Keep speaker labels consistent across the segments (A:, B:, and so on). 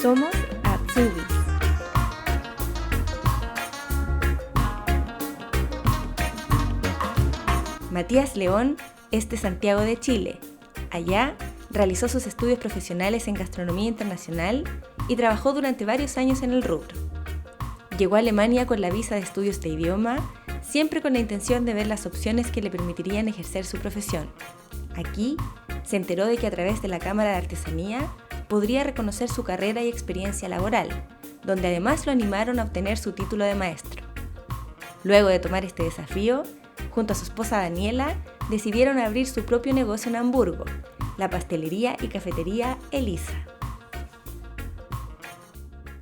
A: Somos Atsubis. Matías León es de Santiago de Chile. Allá realizó sus estudios profesionales en gastronomía internacional y trabajó durante varios años en el rubro. Llegó a Alemania con la visa de estudios de idioma, siempre con la intención de ver las opciones que le permitirían ejercer su profesión. Aquí se enteró de que a través de la Cámara de Artesanía podría reconocer su carrera y experiencia laboral, donde además lo animaron a obtener su título de maestro. Luego de tomar este desafío, junto a su esposa Daniela, decidieron abrir su propio negocio en Hamburgo, la pastelería y cafetería Elisa.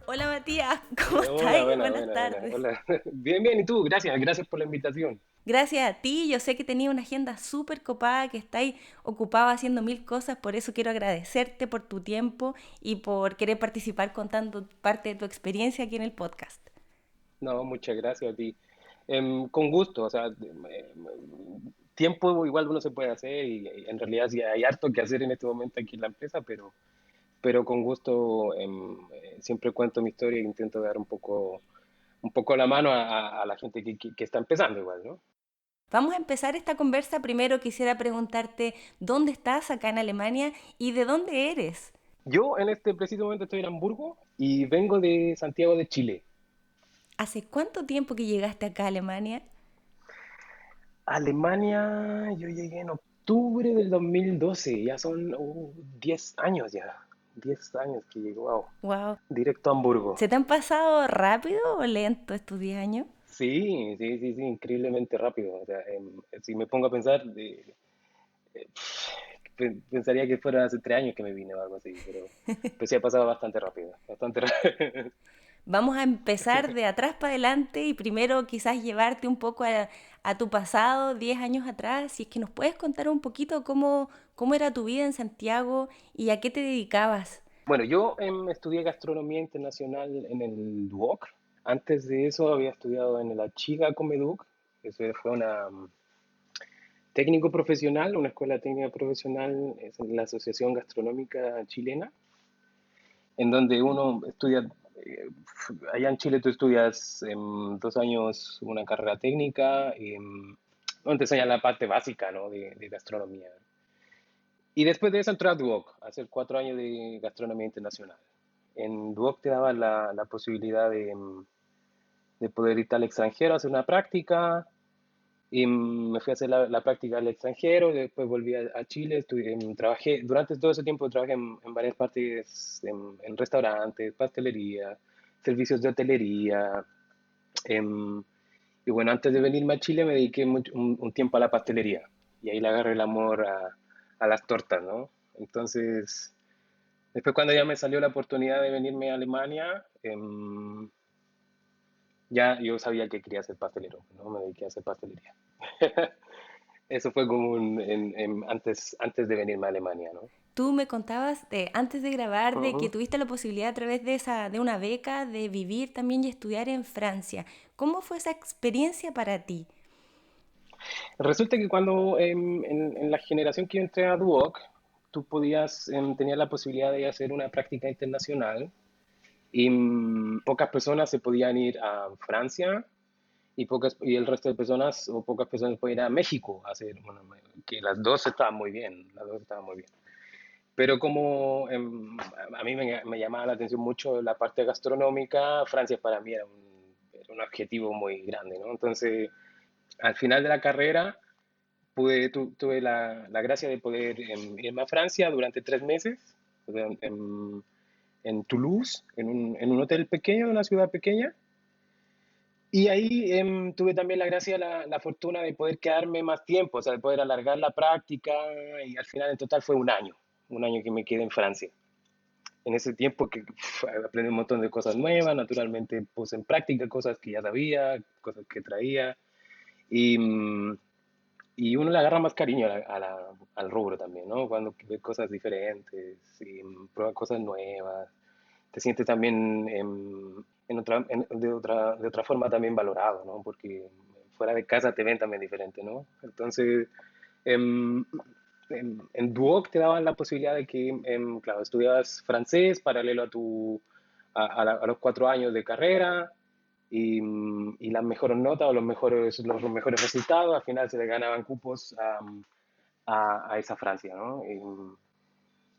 A: Hola Matías, ¿cómo estás? Buenas tardes.
B: Hola. Bien, bien, ¿y tú? Gracias por la invitación.
A: Gracias a ti, yo sé que tenía una agenda súper copada, que estáis ocupado haciendo mil cosas, por eso quiero agradecerte por tu tiempo y por querer participar contando parte de tu experiencia aquí en el podcast.
B: No, muchas gracias a ti. Con gusto, o sea, tiempo igual uno se puede hacer y en realidad sí hay harto que hacer en este momento aquí en la empresa, pero con gusto siempre cuento mi historia e intento dar un poco la mano a la gente que está empezando igual, ¿no?
A: Vamos a empezar esta conversa. Primero quisiera preguntarte dónde estás acá en Alemania y de dónde eres.
B: Yo en este preciso momento estoy en Hamburgo y vengo de Santiago de Chile.
A: ¿Hace cuánto tiempo que llegaste acá a Alemania?
B: Alemania, yo llegué en octubre del 2012, ya son 10 años ya, 10 años que llegué, wow,
A: Wow.
B: directo a Hamburgo.
A: ¿Se te han pasado rápido o lento estos 10 años?
B: Sí, increíblemente rápido. O sea, si me pongo a pensar, pensaría que fuera hace 3 años que me vine o algo así, pero pues sí ha pasado bastante rápido, bastante rápido.
A: Vamos a empezar de atrás para adelante y primero quizás llevarte un poco a tu pasado, 10 años atrás. Si es que nos puedes contar un poquito cómo era tu vida en Santiago y a qué te dedicabas.
B: Bueno, yo estudié gastronomía internacional en el DUOC. Antes de eso había estudiado en la Chiga Comeduc. Eso fue una técnico profesional, una escuela técnica profesional, es la Asociación Gastronómica Chilena, en donde uno estudia, allá en Chile tú estudias 2 años una carrera técnica, donde te enseñan la parte básica, ¿no? de gastronomía. Y después de eso entré a DUOC, a hacer 4 años de gastronomía internacional. En DUOC te daba la posibilidad de poder irte al extranjero a hacer una práctica, y me fui a hacer la práctica al extranjero, después volví a Chile, trabajé, durante todo ese tiempo trabajé en varias partes, en restaurantes, pastelería, servicios de hotelería. em, y bueno, antes de venirme a Chile me dediqué un tiempo a la pastelería y ahí le agarré el amor a las tortas, ¿no? Entonces, después cuando ya me salió la oportunidad de venirme a Alemania, ya yo sabía que quería ser pastelero, ¿no? Me dediqué a hacer pastelería. Eso fue como antes de venirme a Alemania, ¿no?
A: Tú me contabas antes de grabar de que
B: Ujú.
A: tuviste la posibilidad a través de una beca de vivir también y estudiar en Francia. ¿Cómo fue esa experiencia para ti?
B: Resulta que cuando en la generación que yo entré a Duoc, tú tenías la posibilidad de hacer una práctica internacional y pocas personas se podían ir a Francia y el resto de personas o pocas personas podían ir a México a hacer, bueno, que las dos estaban muy bien, las dos estaban muy bien. Pero como a mí me llamaba la atención mucho la parte gastronómica, Francia para mí era un objetivo muy grande, ¿no? Entonces, al final de la carrera, tuve la gracia de poder irme a Francia durante 3 meses, o sea, en Toulouse, en un hotel pequeño, en una ciudad pequeña. Y ahí tuve también la gracia, la fortuna de poder quedarme más tiempo, o sea, de poder alargar la práctica y al final en total fue un año que me quedé en Francia. En ese tiempo que aprendí un montón de cosas nuevas, naturalmente puse en práctica cosas que ya sabía, cosas que traía, y, y uno le agarra más cariño al rubro también, ¿no? Cuando ve cosas diferentes y prueba cosas nuevas, te sientes también de otra forma también valorado, ¿no? Porque fuera de casa te ven también diferente, ¿no? Entonces, em, en Duoc te daban la posibilidad de que, claro, estudiabas francés paralelo a los 4 años de carrera y las mejores notas o los mejores resultados, al final se le ganaban cupos a esa Francia, ¿no?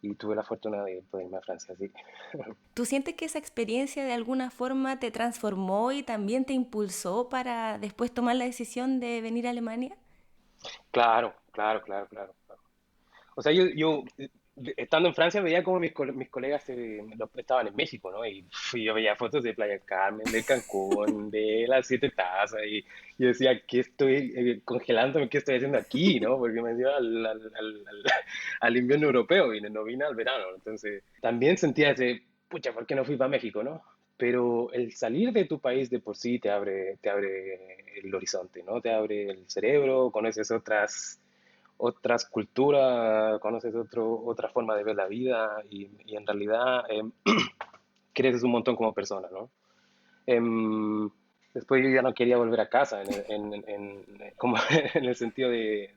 B: Y tuve la fortuna de poder irme a Francia, sí.
A: ¿Tú sientes que esa experiencia de alguna forma te transformó y también te impulsó para después tomar la decisión de venir a Alemania?
B: Claro, claro, claro, claro. O sea, estando en Francia veía como mis colegas estaban en México, ¿no? Y yo veía fotos de Playa del Carmen, de Cancún, de las Siete Tazas, y yo decía, ¿qué estoy congelándome? ¿Qué estoy haciendo aquí, no? Porque me dio al invierno europeo, y no vine al verano. Entonces, también sentía pucha, ¿por qué no fui para México, no? Pero el salir de tu país de por sí te abre el horizonte, ¿no? Te abre el cerebro, conoces otras culturas, conoces otra forma de ver la vida y en realidad creces un montón como persona, ¿no? Em, Después yo ya no quería volver a casa como en el sentido en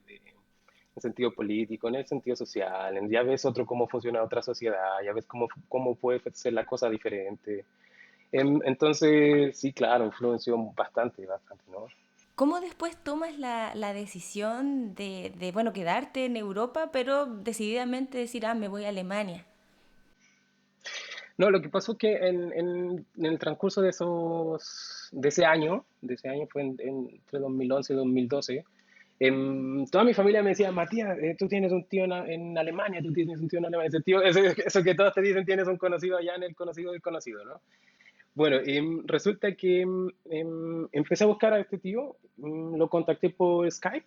B: el sentido político, en el sentido social, ya ves cómo funciona otra sociedad, ya ves cómo puede ser la cosa diferente. Entonces, sí, claro, influenció bastante, bastante, ¿no?
A: ¿Cómo después tomas la decisión bueno, quedarte en Europa, pero decididamente decir, me voy a Alemania?
B: No, lo que pasó es que en el transcurso de ese año fue entre 2011 y 2012, toda mi familia me decía, Matías, tú tienes un tío en Alemania, tú tienes un tío en Alemania, ese tío, eso que todos te dicen, tienes un conocido allá en el conocido del conocido, ¿no? Bueno, resulta que empecé a buscar a este tío, lo contacté por Skype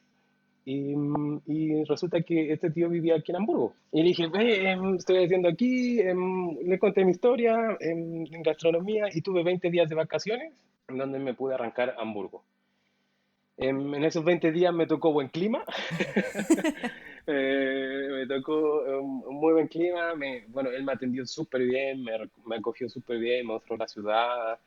B: y resulta que este tío vivía aquí en Hamburgo. Y le dije, ve, estoy haciendo aquí, le conté mi historia en gastronomía y tuve 20 días de vacaciones en donde me pude arrancar a Hamburgo. En esos 20 días me tocó buen clima, me tocó un muy buen clima, bueno, él me atendió súper bien, me acogió súper bien, me mostró la ciudad,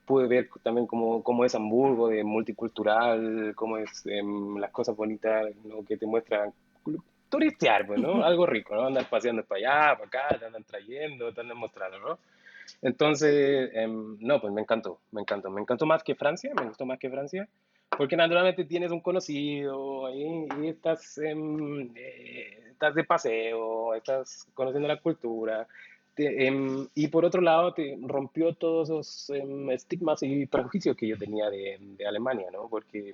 B: pude ver también cómo es Hamburgo, de multicultural, cómo es las cosas bonitas, ¿no? Que te muestran, turistear, pues, ¿no? Algo rico, ¿no? Andar paseando para allá, para acá, te andan trayendo, te andan mostrando, ¿no? Entonces, no, pues me encantó más que Francia, me gustó más que Francia, porque naturalmente tienes un conocido y estás de paseo, estás conociendo la cultura, y por otro lado te rompió todos esos estigmas y prejuicios que yo tenía de Alemania, ¿no? Porque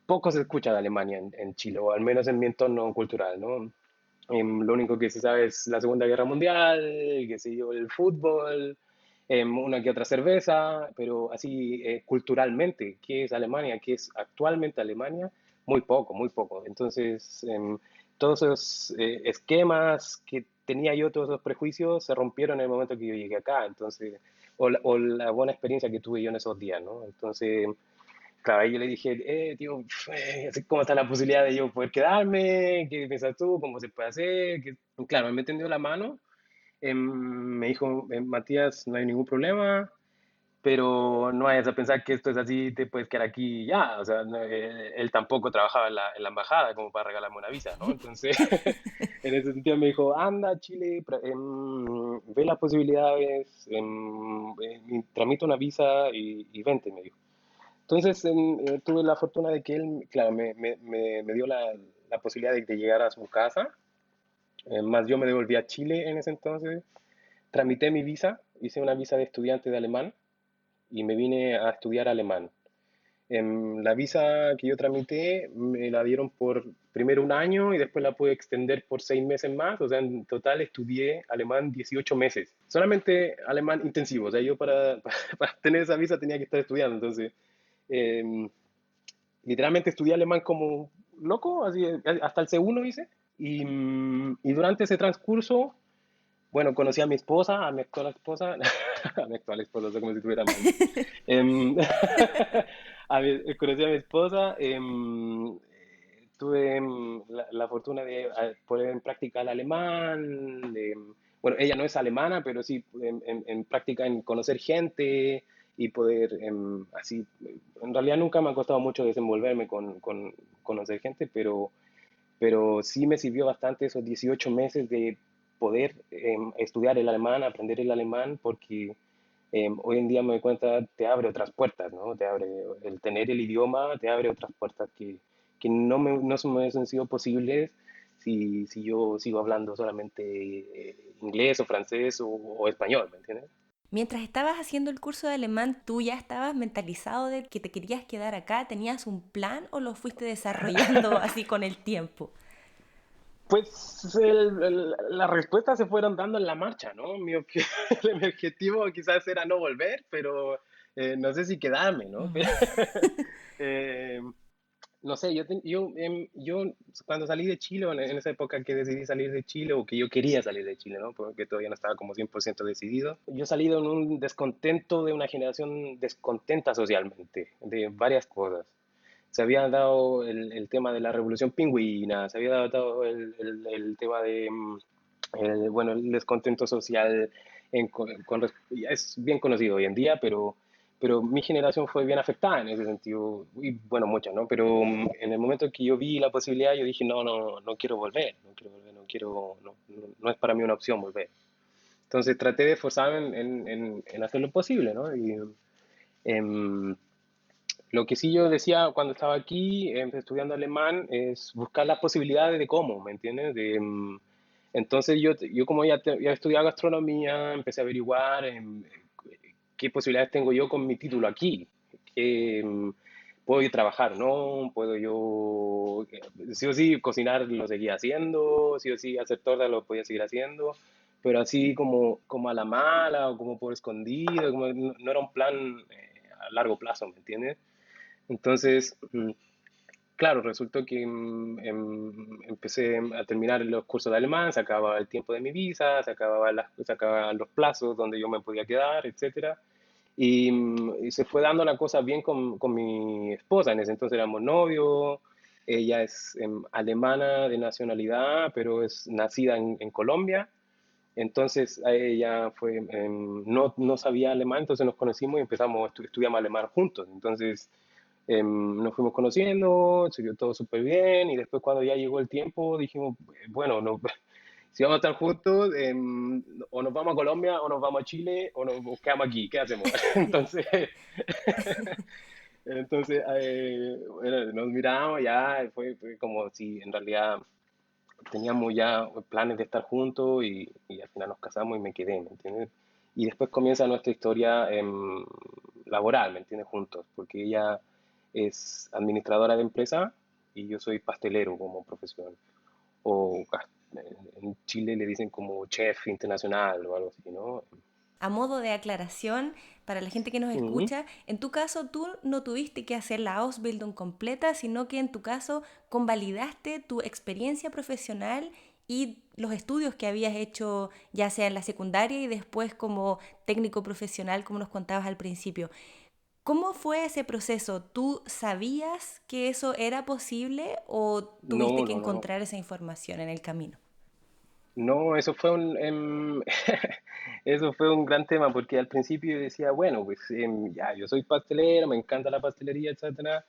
B: poco se escucha de Alemania en Chile, o al menos en mi entorno cultural, ¿no? Lo único que se sabe es la Segunda Guerra Mundial, qué sé yo, el fútbol, una que otra cerveza, pero así culturalmente, ¿qué es Alemania? ¿Qué es actualmente Alemania? Muy poco, muy poco. Entonces, todos esos esquemas que tenía yo, todos esos prejuicios, se rompieron en el momento que yo llegué acá. Entonces, o la buena experiencia que tuve yo en esos días, ¿no? Entonces, claro, ahí yo le dije, tío, ¿cómo está la posibilidad de yo poder quedarme? ¿Qué piensas tú? ¿Cómo se puede hacer? Claro, él me tendió la mano, me dijo, Matías, no hay ningún problema, pero no vayas a pensar que esto es así, te puedes quedar aquí ya. O sea, él tampoco trabajaba en la embajada como para regalarme una visa, ¿no? Entonces, en ese sentido me dijo, anda, a Chile, ve las posibilidades, tramita una visa y vente, me dijo. Entonces tuve la fortuna de que él, claro, me dio la posibilidad de llegar a su casa, más yo me devolví a Chile en ese entonces, tramité mi visa, hice una visa de estudiante de alemán y me vine a estudiar alemán. La visa que yo tramité me la dieron por primero un año y después la pude extender por 6 meses más, o sea, en total estudié alemán 18 meses, solamente alemán intensivo, o sea, yo para tener esa visa tenía que estar estudiando, entonces eh, literalmente estudié alemán como loco, así, hasta el C1 hice. Y durante ese transcurso, bueno, conocí a mi esposa, a mi actual esposa, a mi actual esposa, o sea, como si tuviera más. Em, conocí a mi esposa, tuve la fortuna de poner en práctica el alemán. Bueno, ella no es alemana, pero sí en práctica en conocer gente y poder así. En realidad nunca me ha costado mucho desenvolverme con conocer gente, pero pero sí me sirvió bastante esos 18 meses de poder estudiar el alemán, aprender el alemán, porque hoy en día me doy cuenta, te abre otras puertas, ¿no? Te abre, el tener el idioma te abre otras puertas que no se me hubiesen sido posibles si yo sigo hablando solamente inglés o francés o español, ¿me entiendes?
A: Mientras estabas haciendo el curso de alemán, ¿tú ya estabas mentalizado de que te querías quedar acá? ¿Tenías un plan o lo fuiste desarrollando así con el tiempo?
B: Pues las respuestas se fueron dando en la marcha, ¿no? Mi objetivo quizás era no volver, pero no sé si quedarme, ¿no?
A: Ujú.
B: Eh, no sé, yo cuando salí de Chile, en esa época que decidí salir de Chile, o que yo quería salir de Chile, ¿no? Porque todavía no estaba como 100% decidido, yo he salido en un descontento de una generación descontenta socialmente, de varias cosas. Se había dado el tema de la revolución pingüina, se había dado el tema de, bueno, el descontento social, es bien conocido hoy en día, pero mi generación fue bien afectada en ese sentido, y bueno, muchas, ¿no? Pero en el momento en que yo vi la posibilidad, yo dije, no, no, no quiero volver, no quiero volver, no es para mí una opción volver. Entonces traté de esforzarme en hacer lo posible, ¿no? Y, em, lo que sí yo decía cuando estaba aquí estudiando alemán es buscar las posibilidades de cómo, ¿me entiendes? Entonces yo como ya he estudiado gastronomía, empecé a averiguar qué posibilidades tengo yo con mi título aquí. Que, puedo yo trabajar, ¿no? Puedo yo, sí o sí, cocinar lo seguía haciendo, sí o sí, hacer tortas lo podía seguir haciendo, pero así como a la mala o como por escondido, como no era un plan a largo plazo, ¿me entiendes? Entonces, claro, resultó que empecé a terminar los cursos de alemán, se acababa el tiempo de mi visa, se acababan los plazos donde yo me podía quedar, etcétera. Y se fue dando la cosa bien con mi esposa. En ese entonces éramos novios. Ella es alemana de nacionalidad, pero es nacida en Colombia. Entonces a ella fue, no sabía alemán, entonces nos conocimos y empezamos, estudiamos alemán juntos. Entonces nos fuimos conociendo, se dio todo súper bien y después cuando ya llegó el tiempo dijimos, bueno, no, si vamos a estar juntos, o nos vamos a Colombia o nos vamos a Chile o nos quedamos aquí, ¿qué hacemos? Entonces, bueno, nos miramos ya, fue como si en realidad teníamos ya planes de estar juntos y al final nos casamos y me quedé, ¿me entiendes? Y después comienza nuestra historia laboral, ¿me entiendes? Juntos, porque ella es administradora de empresa y yo soy pastelero como profesión. O en Chile le dicen como chef internacional o algo así, ¿no?
A: A modo de aclaración, para la gente que nos
B: Ujú.
A: escucha, en tu caso tú no tuviste que hacer la Ausbildung completa, sino que en tu caso convalidaste tu experiencia profesional y los estudios que habías hecho ya sea en la secundaria y después como técnico profesional, como nos contabas al principio. ¿Cómo fue ese proceso? ¿Tú sabías que eso era posible o tuviste
B: No,
A: que
B: no, no, no.
A: encontrar esa información en el camino?
B: No, eso fue eso fue un gran tema porque al principio yo decía, bueno, pues ya, yo soy pastelero, me encanta la pastelería, etcétera,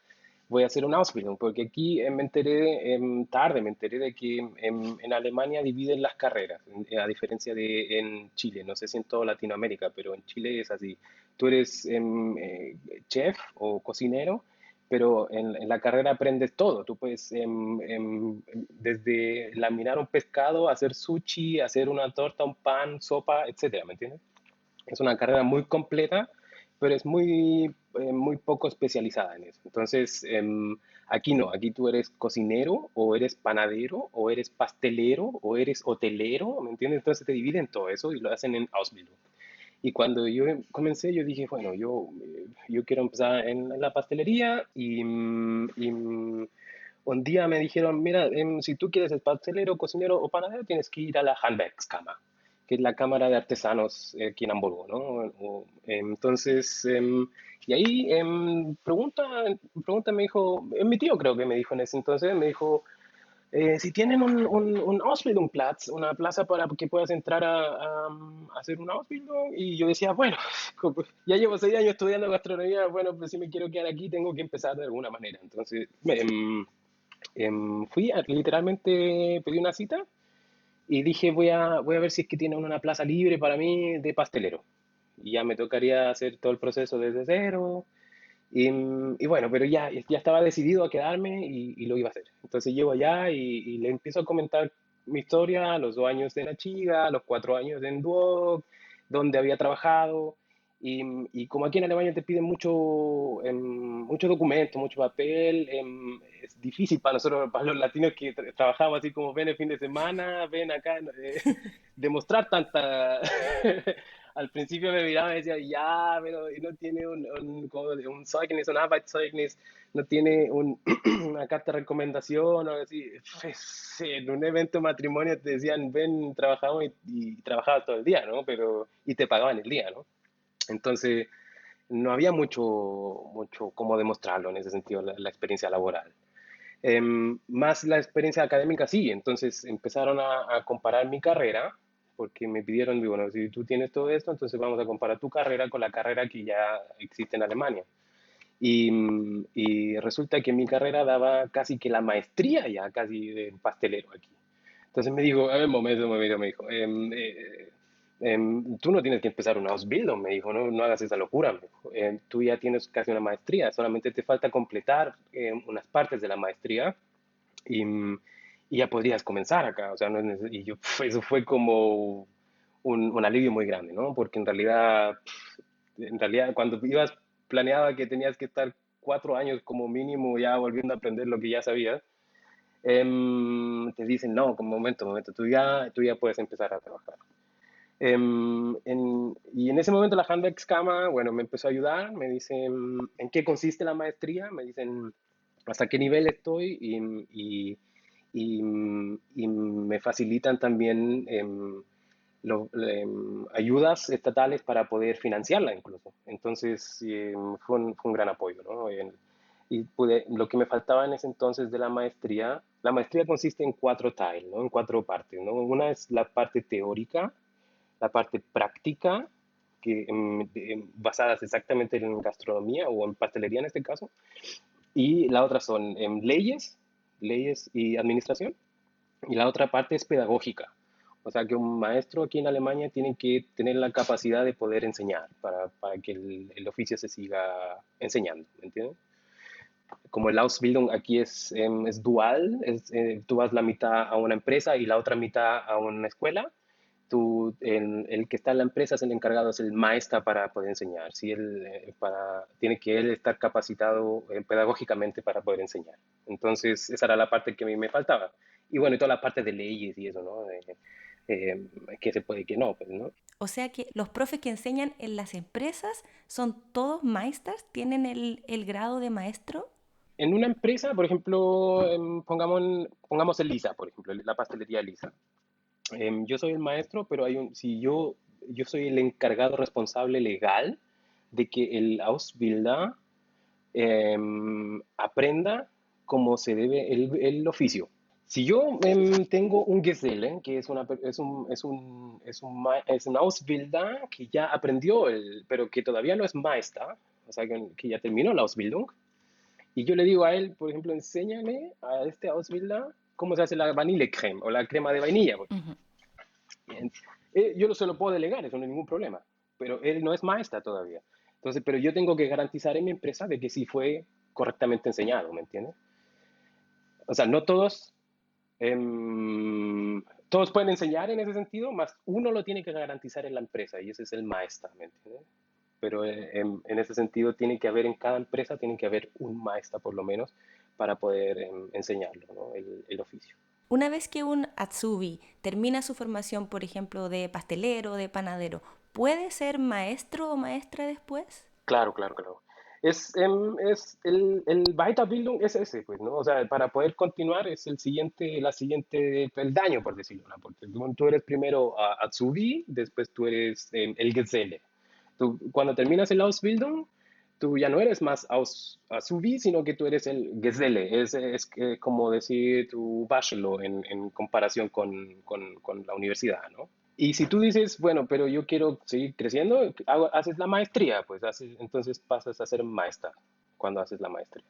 B: voy a hacer un Ausbildung, porque aquí me enteré tarde, me enteré de que en Alemania dividen las carreras, a diferencia de en Chile, no sé si en toda Latinoamérica, pero en Chile es así. Tú eres chef o cocinero, pero en la carrera aprendes todo. Tú puedes desde laminar un pescado, hacer sushi, hacer una torta, un pan, sopa, etcétera, ¿me entiendes? Es una carrera muy completa, pero es muy poco especializada en eso. Entonces, aquí no, aquí tú eres cocinero, o eres panadero, o eres pastelero, o eres hotelero, ¿me entiendes? Entonces te dividen todo eso y lo hacen en Ausbildung. Y cuando yo comencé, yo dije, bueno, yo quiero empezar en la pastelería un día me dijeron, mira, si tú quieres ser pastelero, cocinero o panadero, tienes que ir a la Handwerkskammer, que es la Cámara de Artesanos aquí en Hamburgo, ¿no? Entonces, y ahí pregunta me dijo, mi tío creo que me dijo en ese entonces, me dijo, si tienen un Ausbildungsplatz, una plaza para que puedas entrar a hacer una Ausbildung, y yo decía, bueno, ya llevo 6 años estudiando gastronomía, bueno, pues si me quiero quedar aquí tengo que empezar de alguna manera. Entonces, Literalmente pedí una cita y dije, voy a ver si es que tienen una plaza libre para mí de pastelero. Y ya me tocaría hacer todo el proceso desde cero. Y bueno, pero ya estaba decidido a quedarme y lo iba a hacer. Entonces llego allá y le empiezo a comentar mi historia, los 2 años en la Chiga, los 4 años en Duoc, donde había trabajado. Y como aquí en Alemania te piden mucho documento, mucho papel, es difícil para nosotros, para los latinos que trabajamos así como ven el fin de semana, ven acá, demostrar tanta... Al principio me miraba y decía, ya, pero no tiene un Zeugnis, un Arbeitszeugnis, no tiene una carta de recomendación o algo así. Pues, en un evento de matrimonio te decían, ven, trabajamos y trabajabas todo el día, ¿no? Y te pagaban el día, ¿no? Entonces, no había mucho cómo demostrarlo en ese sentido, la experiencia laboral. Más la experiencia académica, sí. Entonces empezaron a comparar mi carrera, porque me pidieron, digo, bueno, si tú tienes todo esto, entonces vamos a comparar tu carrera con la carrera que ya existe en Alemania. Y resulta que mi carrera daba casi que la maestría ya, casi de pastelero aquí. Entonces me dijo, a ver, un momento, me dijo, tú no tienes que empezar una Ausbildung, me dijo, no hagas esa locura, me dijo. Tú ya tienes casi una maestría, solamente te falta completar unas partes de la maestría y, y ya podrías comenzar acá, o sea, y yo, eso fue como un alivio muy grande, ¿no? Porque en realidad cuando ibas planeaba que tenías que estar 4 años como mínimo ya volviendo a aprender lo que ya sabías, te dicen, no, como momento, tú ya puedes empezar a trabajar. Y en ese momento la Handwerkskammer, bueno, me empezó a ayudar, me dicen en qué consiste la maestría, me dicen hasta qué nivel estoy y me facilitan también ayudas estatales para poder financiarla incluso. Entonces fue un gran apoyo, ¿no? Lo que me faltaba en ese entonces de la maestría consiste en 4 tiles, ¿no? En 4 partes, ¿no? Una es la parte teórica, la parte práctica, basadas exactamente en gastronomía o en pastelería en este caso, y la otra son leyes y administración, y la otra parte es pedagógica. O sea que un maestro aquí en Alemania tiene que tener la capacidad de poder enseñar para que el oficio se siga enseñando, ¿me entiendes? Como el Ausbildung aquí es dual, tú vas la mitad a una empresa y la otra mitad a una escuela. El que está en la empresa es el encargado, es el maestra para poder enseñar. ¿Sí? Tiene que él estar capacitado pedagógicamente para poder enseñar. Entonces, esa era la parte que a mí me faltaba. Y bueno, y toda la parte de leyes y eso, ¿no? Que se puede y que no, pues, ¿no?
A: O sea que los profes que enseñan en las empresas son todos maestros, tienen el grado de maestro.
B: En una empresa, por ejemplo, pongamos el Lisa, por ejemplo, la pastelería Lisa. Yo soy el maestro, pero si yo soy el encargado responsable legal de que el Ausbilder aprenda cómo se debe el oficio. Si yo tengo un Geselle, que es un Ausbilder que ya aprendió, pero que todavía no es Meister, o sea, que ya terminó la Ausbildung, y yo le digo a él, por ejemplo, enséñame a este Ausbilder cómo se hace la vanillecreme o la crema de vainilla.
A: Ujú.
B: Yo no se lo puedo delegar, eso no es ningún problema, pero él no es maestra todavía. Entonces, pero yo tengo que garantizar en mi empresa de que sí fue correctamente enseñado, ¿me entiendes? O sea, no todos pueden enseñar en ese sentido, más uno lo tiene que garantizar en la empresa y ese es el maestra, ¿me entiendes? Pero en ese sentido tiene que haber en cada empresa, tiene que haber un maestra por lo menos para poder enseñarlo, ¿no? El oficio.
A: Una vez que un Atsubi termina su formación, por ejemplo, de pastelero o de panadero, ¿puede ser maestro o maestra después?
B: Claro, claro, claro. El Weiterbildung es ese, pues, ¿no? O sea, para poder continuar es la siguiente peldaño, por decirlo, ¿no? Porque tú eres primero Azubi, después tú eres el Geselle. Cuando terminas el Ausbildung, tú ya no eres más Azubi, sino que tú eres el Geselle. Es como decir tu Bachelor en comparación con la universidad, ¿no? Y si tú dices, bueno, pero yo quiero seguir creciendo, haces la maestría, pues entonces pasas a ser maestra cuando haces la maestría.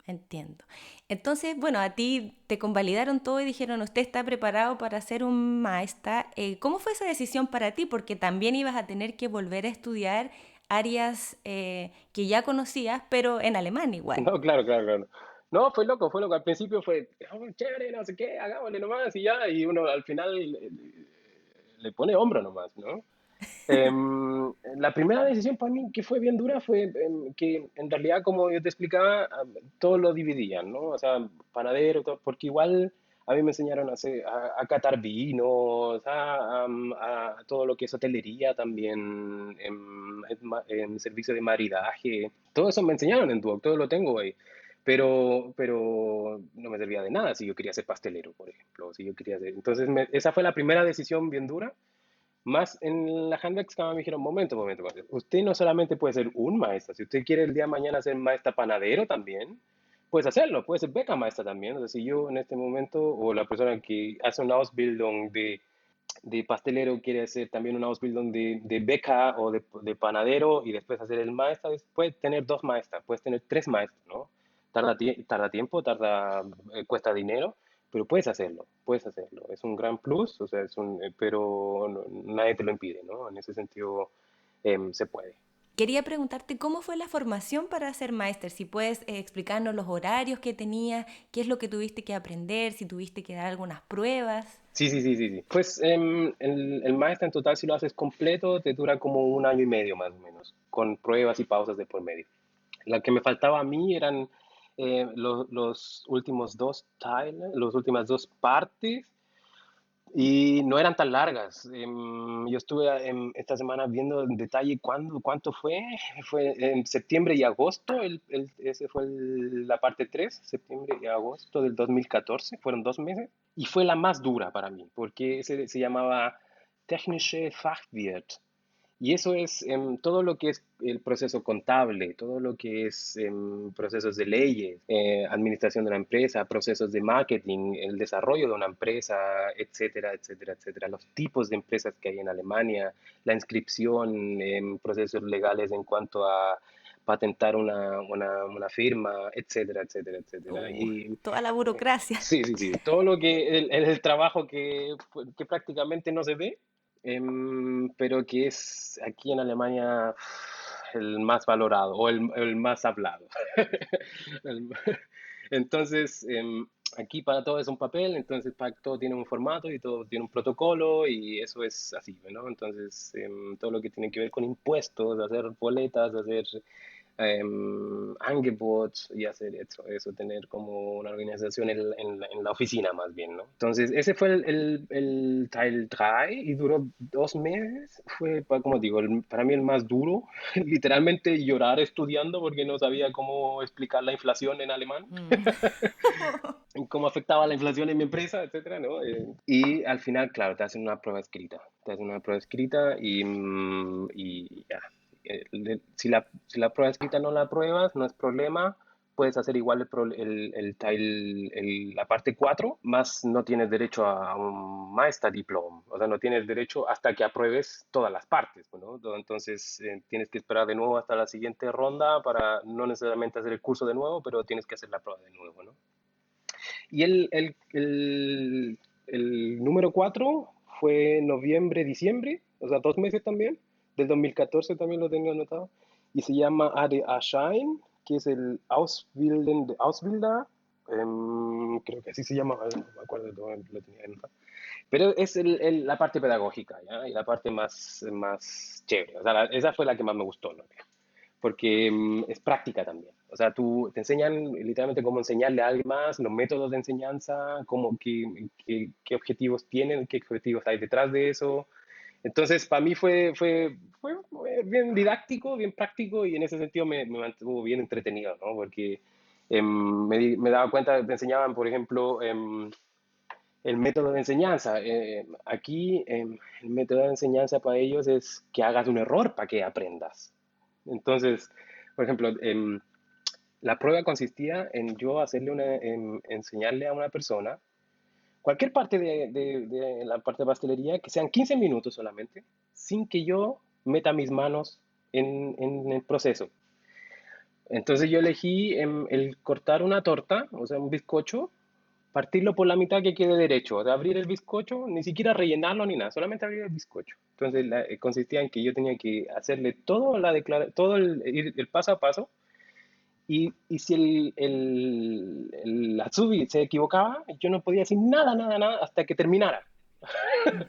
A: Entiendo. Entonces, bueno, a ti te convalidaron todo y dijeron, usted está preparado para ser un maestra. ¿Cómo fue esa decisión para ti? Porque también ibas a tener que volver a estudiar áreas que ya conocías, pero en alemán igual.
B: No, claro, claro, claro. No, fue loco, fue loco. Al principio fue, "Oh, chévere, no sé qué, hagámosle nomás y ya, y uno al final le pone hombro nomás, ¿no? La primera decisión para mí que fue bien dura fue que en realidad, como yo te explicaba, todo lo dividían, ¿no? O sea, panadero, porque igual a mí me enseñaron a catar vinos, a todo lo que es hotelería también, en servicio de maridaje. Todo eso me enseñaron en Duoc, todo lo tengo ahí. Pero no me servía de nada si yo quería ser pastelero, por ejemplo, si yo quería ser. Entonces, esa fue la primera decisión bien dura. Más en la Handwerkskammer me dijeron, momento, usted no solamente puede ser un maestro, si usted quiere el día de mañana ser maestra panadero también, puedes hacerlo, puede ser beca maestra también. O sea, si yo en este momento, o la persona que hace una Ausbildung de pastelero quiere hacer también una Ausbildung de beca o de panadero y después hacer el maestra, puede tener dos maestras, puedes tener tres maestros, ¿no? Tarda tiempo, cuesta dinero, pero puedes hacerlo. Es un gran plus, o sea, pero nadie te lo impide, ¿no? En ese sentido, se puede.
A: Quería preguntarte cómo fue la formación para ser máster, si puedes explicarnos los horarios que tenías, qué es lo que tuviste que aprender, si tuviste que dar algunas pruebas.
B: Sí. Pues el máster en total, si lo haces completo, te dura como un año y medio más o menos, con pruebas y pausas de por medio. La que me faltaba a mí eran los últimos dos tiles, las últimas dos partes, y no eran tan largas. Yo estuve esta semana viendo en detalle cuánto fue. Fue en septiembre y agosto, ese fue la parte 3, septiembre y agosto del 2014, fueron 2 meses. Y fue la más dura para mí, porque se llamaba Technische Fachwirt. Y eso es todo lo que es el proceso contable, todo lo que es procesos de leyes, administración de una empresa, procesos de marketing, el desarrollo de una empresa, etcétera, etcétera, etcétera. Los tipos de empresas que hay en Alemania, la inscripción en procesos legales en cuanto a patentar una firma, etcétera, etcétera, etcétera. Y
A: Toda la burocracia.
B: sí, todo lo que el trabajo que prácticamente no se ve, pero que es aquí en Alemania el más valorado o el más hablado. El- Entonces, aquí para todo es un papel, entonces para todo tiene un formato y todo tiene un protocolo y eso es así, ¿no? Entonces, todo lo que tiene que ver con impuestos, hacer boletas, hacer Angebots y hacer eso, tener como una organización en la oficina más bien, ¿no? Entonces, ese fue el Teil 3 y duró 2 meses. Fue, como digo, para mí el más duro. Literalmente llorar estudiando porque no sabía cómo explicar la inflación en alemán,
A: Mm.
B: cómo afectaba la inflación en mi empresa, etcétera, ¿no? Y al final, claro, te hacen una prueba escrita. Te hacen una prueba escrita y ya. Si la prueba escrita no la apruebas, no es problema. Puedes hacer igual la parte 4 más no tienes derecho a un Meisterdiplom. O sea, no tienes derecho hasta que apruebes todas las partes, ¿no? Entonces, tienes que esperar de nuevo hasta la siguiente ronda para no necesariamente hacer el curso de nuevo, pero tienes que hacer la prueba de nuevo, ¿no? Y el número 4 fue noviembre, diciembre, o sea, 2 meses también, del 2014 también lo tengo anotado, y se llama ADA Shine, que es el Ausbilder, creo que así se llama, no me acuerdo, lo tenía anotado. Pero es la parte pedagógica, ¿ya? Y la parte más chévere, o sea, esa fue la que más me gustó, ¿no? Porque es práctica también. O sea, tú te enseñan literalmente cómo enseñarle a alguien más, los métodos de enseñanza, qué objetivos tienen, qué objetivos hay detrás de eso. Entonces, para mí fue bien didáctico, bien práctico y en ese sentido me mantuvo bien entretenido, ¿no? Porque me daba cuenta, te enseñaban, por ejemplo, el método de enseñanza. Aquí, el método de enseñanza para ellos es que hagas un error para que aprendas. Entonces, por ejemplo, la prueba consistía en yo en enseñarle a una persona cualquier parte de la parte de pastelería, que sean 15 minutos solamente, sin que yo meta mis manos en el proceso. Entonces yo elegí el cortar una torta, o sea, un bizcocho, partirlo por la mitad que quede derecho, o sea, abrir el bizcocho, ni siquiera rellenarlo ni nada, solamente abrir el bizcocho. Entonces consistía en que yo tenía que hacerle todo el paso a paso y si la Azubi se equivocaba, yo no podía decir nada, nada, nada hasta que terminara.
A: Ujú.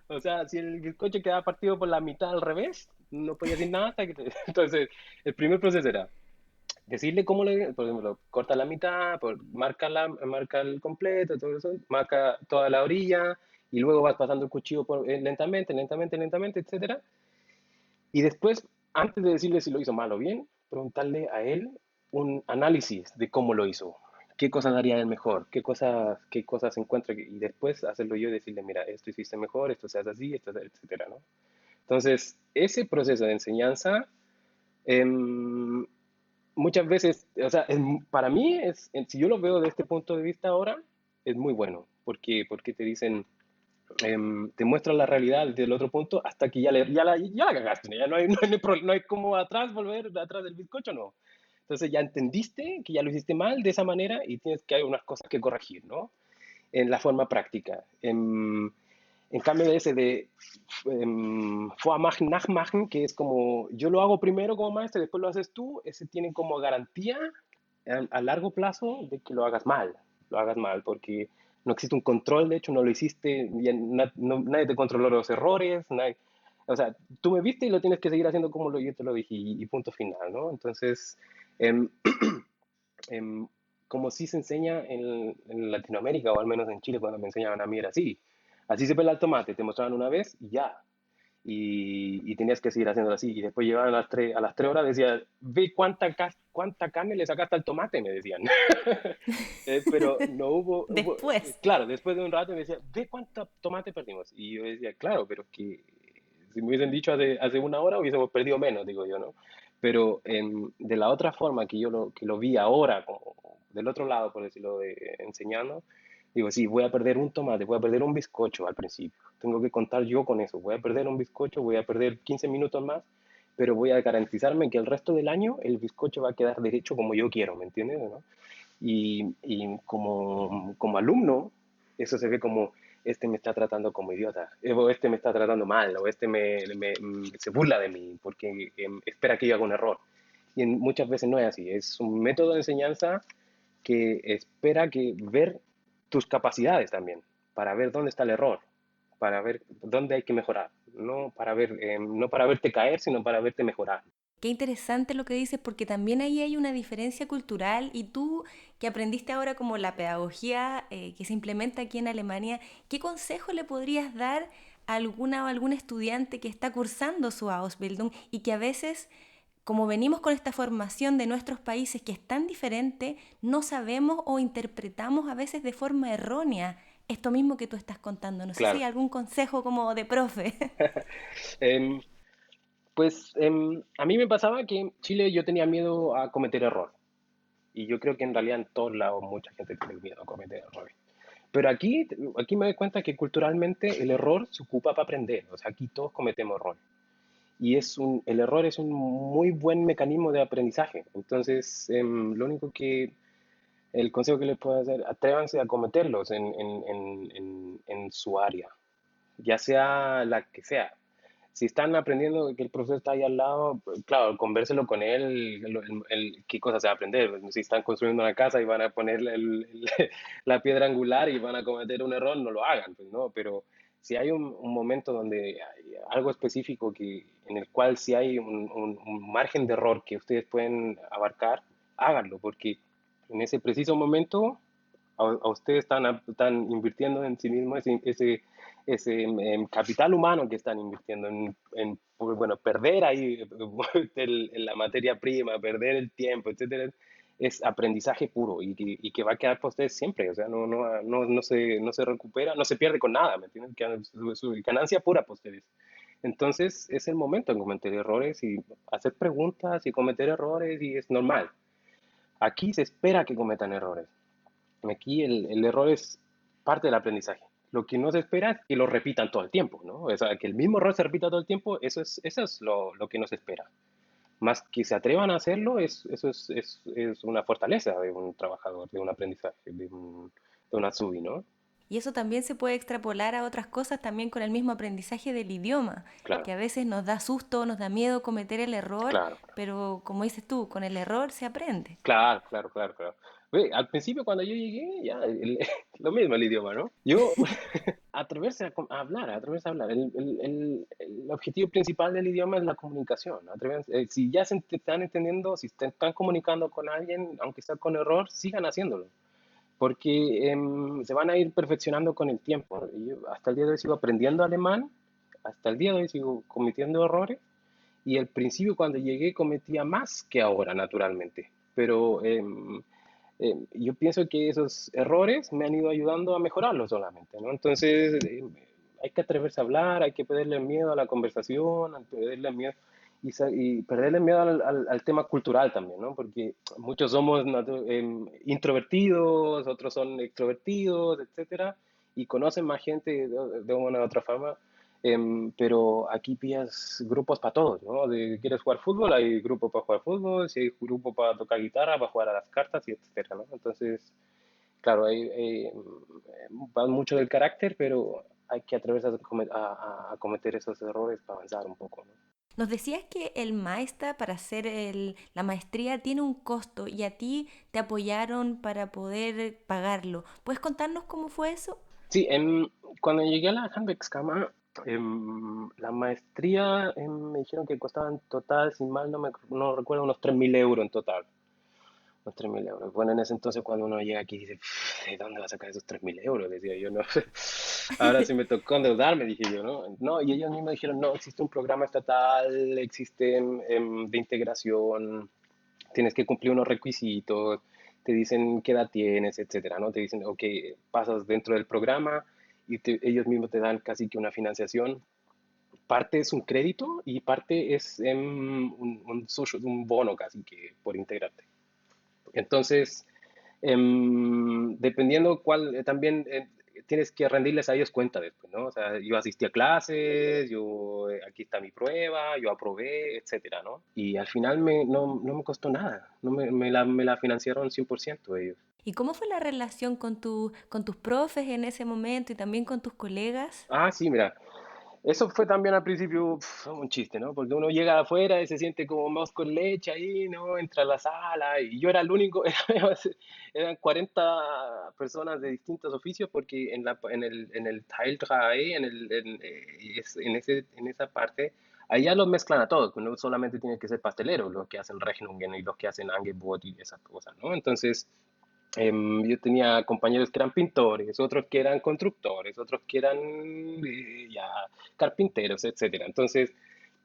B: O sea, si el bizcocho quedaba partido por la mitad al revés, no podía decir nada hasta que... Entonces, el primer proceso era decirle cómo por ejemplo, corta la mitad, marca el completo, todo eso, marca toda la orilla, y luego vas pasando el cuchillo lentamente, lentamente, lentamente, etcétera. Y después, antes de decirle si lo hizo mal o bien, preguntarle a él un análisis de cómo lo hizo, qué cosas haría él mejor, qué cosas encuentra, y después hacerlo yo y decirle, mira, esto hiciste mejor, esto se hace así, esto, etcétera, ¿no? Entonces, ese proceso de enseñanza, em, muchas veces, o sea, para mí, si yo lo veo de este punto de vista ahora, es muy bueno, porque te dicen, te muestran la realidad desde el otro punto hasta que ya la cagaste, ¿no? Ya no hay como atrás, volver atrás del bizcocho, no. Entonces ya entendiste que ya lo hiciste mal de esa manera y tienes que hay unas cosas que corregir, ¿no? En la forma práctica. En cambio de ese de Vormachen, Nachmachen, que es como yo lo hago primero como maestro, después lo haces tú, ese tiene como garantía a largo plazo de que lo hagas mal, porque no existe un control, de hecho no lo hiciste, nadie te controló los errores, o sea, tú me viste y lo tienes que seguir haciendo como yo te lo dije y punto final, ¿no? Entonces, em, em, como sí se enseña en Latinoamérica, o al menos en Chile cuando me enseñaban a mí era así. Así se pela el tomate, te mostraban una vez y ya. Y tenías que seguir haciéndolo así. Y después llegaban a las 3 horas, decía, ve cuánta carne le sacaste al tomate, me decían. Pero no
A: Después.
B: claro, después de un rato me decía, ve cuánto tomate perdimos. Y yo decía, claro, pero es que si me hubiesen dicho hace una hora hubiésemos perdido menos, digo yo, ¿no? Pero de la otra forma que lo vi ahora, como del otro lado, por decirlo, enseñando, digo, sí, voy a perder un tomate, voy a perder un bizcocho al principio. Tengo que contar yo con eso. Voy a perder un bizcocho, voy a perder 15 minutos más, pero voy a garantizarme que el resto del año el bizcocho va a quedar derecho como yo quiero, ¿me entiendes? ¿No? Y como alumno, eso se ve como, este me está tratando como idiota, o este me está tratando mal, o este se burla de mí porque espera que yo haga un error. Y muchas veces no es así, es un método de enseñanza que espera que ver tus capacidades también, para ver dónde está el error, para ver dónde hay que mejorar, no para verte caer, sino para verte mejorar.
A: Qué interesante lo que dices, porque también ahí hay una diferencia cultural y tú que aprendiste ahora como la pedagogía que se implementa aquí en Alemania, ¿qué consejo le podrías dar a alguna o algún estudiante que está cursando su Ausbildung y que a veces, como venimos con esta formación de nuestros países que es tan diferente, no sabemos o interpretamos a veces de forma errónea esto mismo que tú estás contando? No sé si hay
B: Claro.
A: algún consejo como de profe.
B: Em, Pues a mí me pasaba que en Chile yo tenía miedo a cometer error. Y yo creo que en realidad en todos lados mucha gente tiene miedo a cometer errores. Pero aquí me doy cuenta que culturalmente el error se ocupa para aprender. O sea, aquí todos cometemos errores. Y el error es un muy buen mecanismo de aprendizaje. Entonces, el consejo que les puedo hacer, atrévanse a cometerlos en su área, ya sea la que sea. Si están aprendiendo que el profesor está ahí al lado, pues, claro, convérselo con él, qué cosas se va a aprender. Si están construyendo una casa y van a poner la piedra angular y van a cometer un error, no lo hagan, pues, ¿no? Pero si hay un momento donde hay algo específico en el cual si hay un margen de error que ustedes pueden abarcar, háganlo, porque en ese preciso momento a ustedes están invirtiendo en sí mismos ese capital humano que están invirtiendo pues, bueno, perder ahí la materia prima, perder el tiempo, etcétera, es aprendizaje puro y que va a quedar para ustedes siempre, o sea, no se recupera, no se pierde con nada, ¿me entienden? Que su ganancia pura para ustedes. Entonces es el momento de cometer errores y hacer preguntas y cometer errores y es normal. Aquí se espera que cometan errores. Aquí el error es parte del aprendizaje. Lo que no se espera es que lo repitan todo el tiempo, ¿no? O sea, que el mismo error se repita todo el tiempo, eso es lo que no se espera. más que se atrevan a hacerlo, es una fortaleza de un trabajador, de un aprendizaje, de un Azubi, ¿no?
A: Y eso también se puede extrapolar a otras cosas también con el mismo aprendizaje del idioma,
B: Claro,
A: que a veces nos da susto, nos da miedo cometer el error,
B: claro.
A: pero como dices tú, con el error se aprende.
B: Claro, claro, claro, claro. Ve, al principio cuando yo llegué, ya, lo mismo el idioma, ¿no? Yo, atreverse a hablar, atreverse a hablar. El objetivo principal del idioma es la comunicación. Si ya te están entendiendo, si te están comunicando con alguien, aunque sea con error, sigan haciéndolo. Porque se van a ir perfeccionando con el tiempo. Yo hasta el día de hoy sigo aprendiendo alemán, hasta el día de hoy sigo cometiendo errores y al principio cuando llegué cometía más que ahora, naturalmente. Pero yo pienso que esos errores me han ido ayudando a mejorarlo solamente, ¿no? Entonces, hay que atreverse a hablar, hay que perderle miedo a la conversación, hay que perderle miedo y perderle miedo al tema cultural también, ¿no? Porque muchos somos introvertidos, otros son extrovertidos, etcétera, y conocen más gente de una u otra forma. Pero aquí pillas grupos para todos, ¿no? ¿Quieres jugar fútbol? Hay grupo para jugar fútbol, si hay grupo para tocar guitarra, para jugar a las cartas, y etcétera, ¿no? Entonces, claro, va mucho del carácter, pero hay que atreverse a cometer esos errores para avanzar un poco, ¿no?
A: Nos decías que el maestra para hacer la maestría tiene un costo y a ti te apoyaron para poder pagarlo. ¿Puedes contarnos cómo fue eso?
B: Sí, cuando llegué a la Handwerkskammer, la maestría me dijeron que costaba en total, si mal no recuerdo, unos 3.000 euros en total. Unos 3.000 euros. Bueno, en ese entonces cuando uno llega aquí dice, ¿de dónde va a sacar esos 3.000 euros? Decía yo, no. Ahora sí me tocó endeudarme, dije yo, ¿no? No, y ellos mismos dijeron, no, existe un programa estatal, existe de integración, tienes que cumplir unos requisitos, te dicen qué edad tienes, etcétera, ¿no? Te dicen, ok, pasas dentro del programa y ellos mismos te dan casi que una financiación. Parte es un crédito y parte es un bono casi que por integrarte. Entonces, dependiendo cuál, también tienes que rendirles a ellos cuenta después, ¿no? O sea, yo asistí a clases, aquí está mi prueba, yo aprobé, etcétera, ¿no? Y al final no me costó nada, no me la financiaron 100% ellos.
A: ¿Y cómo fue la relación con tus profes en ese momento y también con tus colegas?
B: Ah, sí, mira, eso fue también al principio un chiste, ¿no? Porque uno llega afuera y se siente como más con leche ahí, ¿no? Entra a la sala y yo era el único, eran 40 personas de distintos oficios porque en el Teil 3, en esa parte, allá los mezclan a todos, no solamente tiene que ser pastelero, los que hacen Rechnungen y los que hacen Angebot y esas cosas, ¿no? Entonces, yo tenía compañeros que eran pintores, otros que eran constructores, otros que eran ya carpinteros, etcétera. Entonces,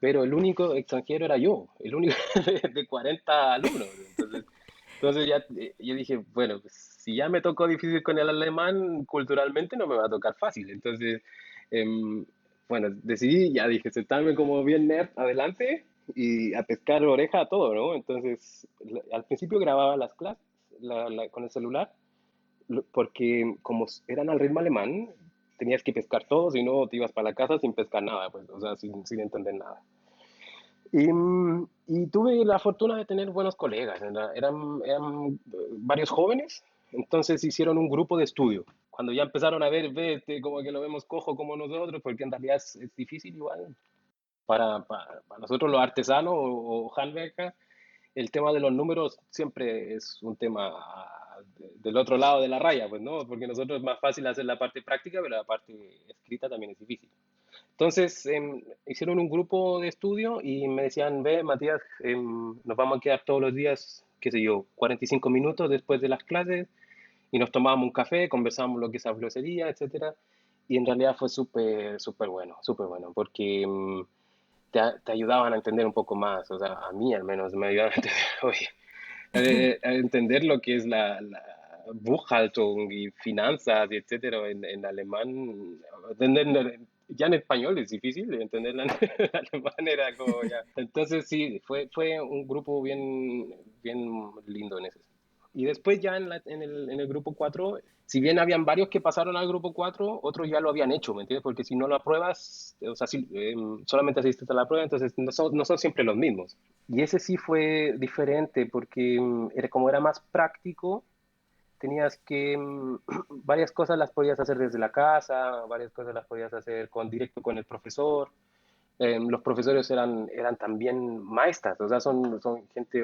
B: pero el único extranjero era yo, el único de 40 alumnos. Entonces ya yo dije, bueno, pues, si ya me tocó difícil con el alemán, culturalmente no me va a tocar fácil. Entonces, em, bueno, decidí, ya dije, sentarme como bien nerd adelante y a pescar oreja a todo, ¿no? Entonces, al principio grababa las clases con el celular, porque como eran al ritmo alemán, tenías que pescar todo, si no te ibas para la casa sin pescar nada, pues, o sea, sin entender nada. Y tuve la fortuna de tener buenos colegas, eran varios jóvenes, entonces hicieron un grupo de estudio. Cuando ya empezaron a ver, como que lo vemos cojo como nosotros, porque en realidad es difícil igual. Para nosotros los artesanos o handwerker, el tema de los números siempre es un tema del otro lado de la raya, pues, ¿no? Porque nosotros es más fácil hacer la parte práctica, pero la parte escrita también es difícil. Entonces, hicieron un grupo de estudio y me decían, ve, Matías, nos vamos a quedar todos los días, qué sé yo, 45 minutos después de las clases y nos tomábamos un café, conversábamos lo que es ese día, etcétera. Y en realidad fue súper bueno, porque te ayudaban a entender un poco más, o sea, a mí al menos me ayudaban a entender, oye, a entender lo que es la Buchhaltung y finanzas y etcétera en alemán. Ya en español es difícil de entenderla, en alemán era como ya. Entonces sí, fue un grupo bien lindo en ese sentido. Y después ya en el grupo 4 si bien habían varios que pasaron al grupo 4 otros ya lo habían hecho, ¿me entiendes? Porque si no lo apruebas, o sea, si, solamente asististe a la prueba, entonces no son siempre los mismos. Y ese sí fue diferente porque como era más práctico, tenías que, varias cosas las podías hacer desde la casa, varias cosas las podías hacer directo con el profesor. Los profesores eran también maestras, o sea, son gente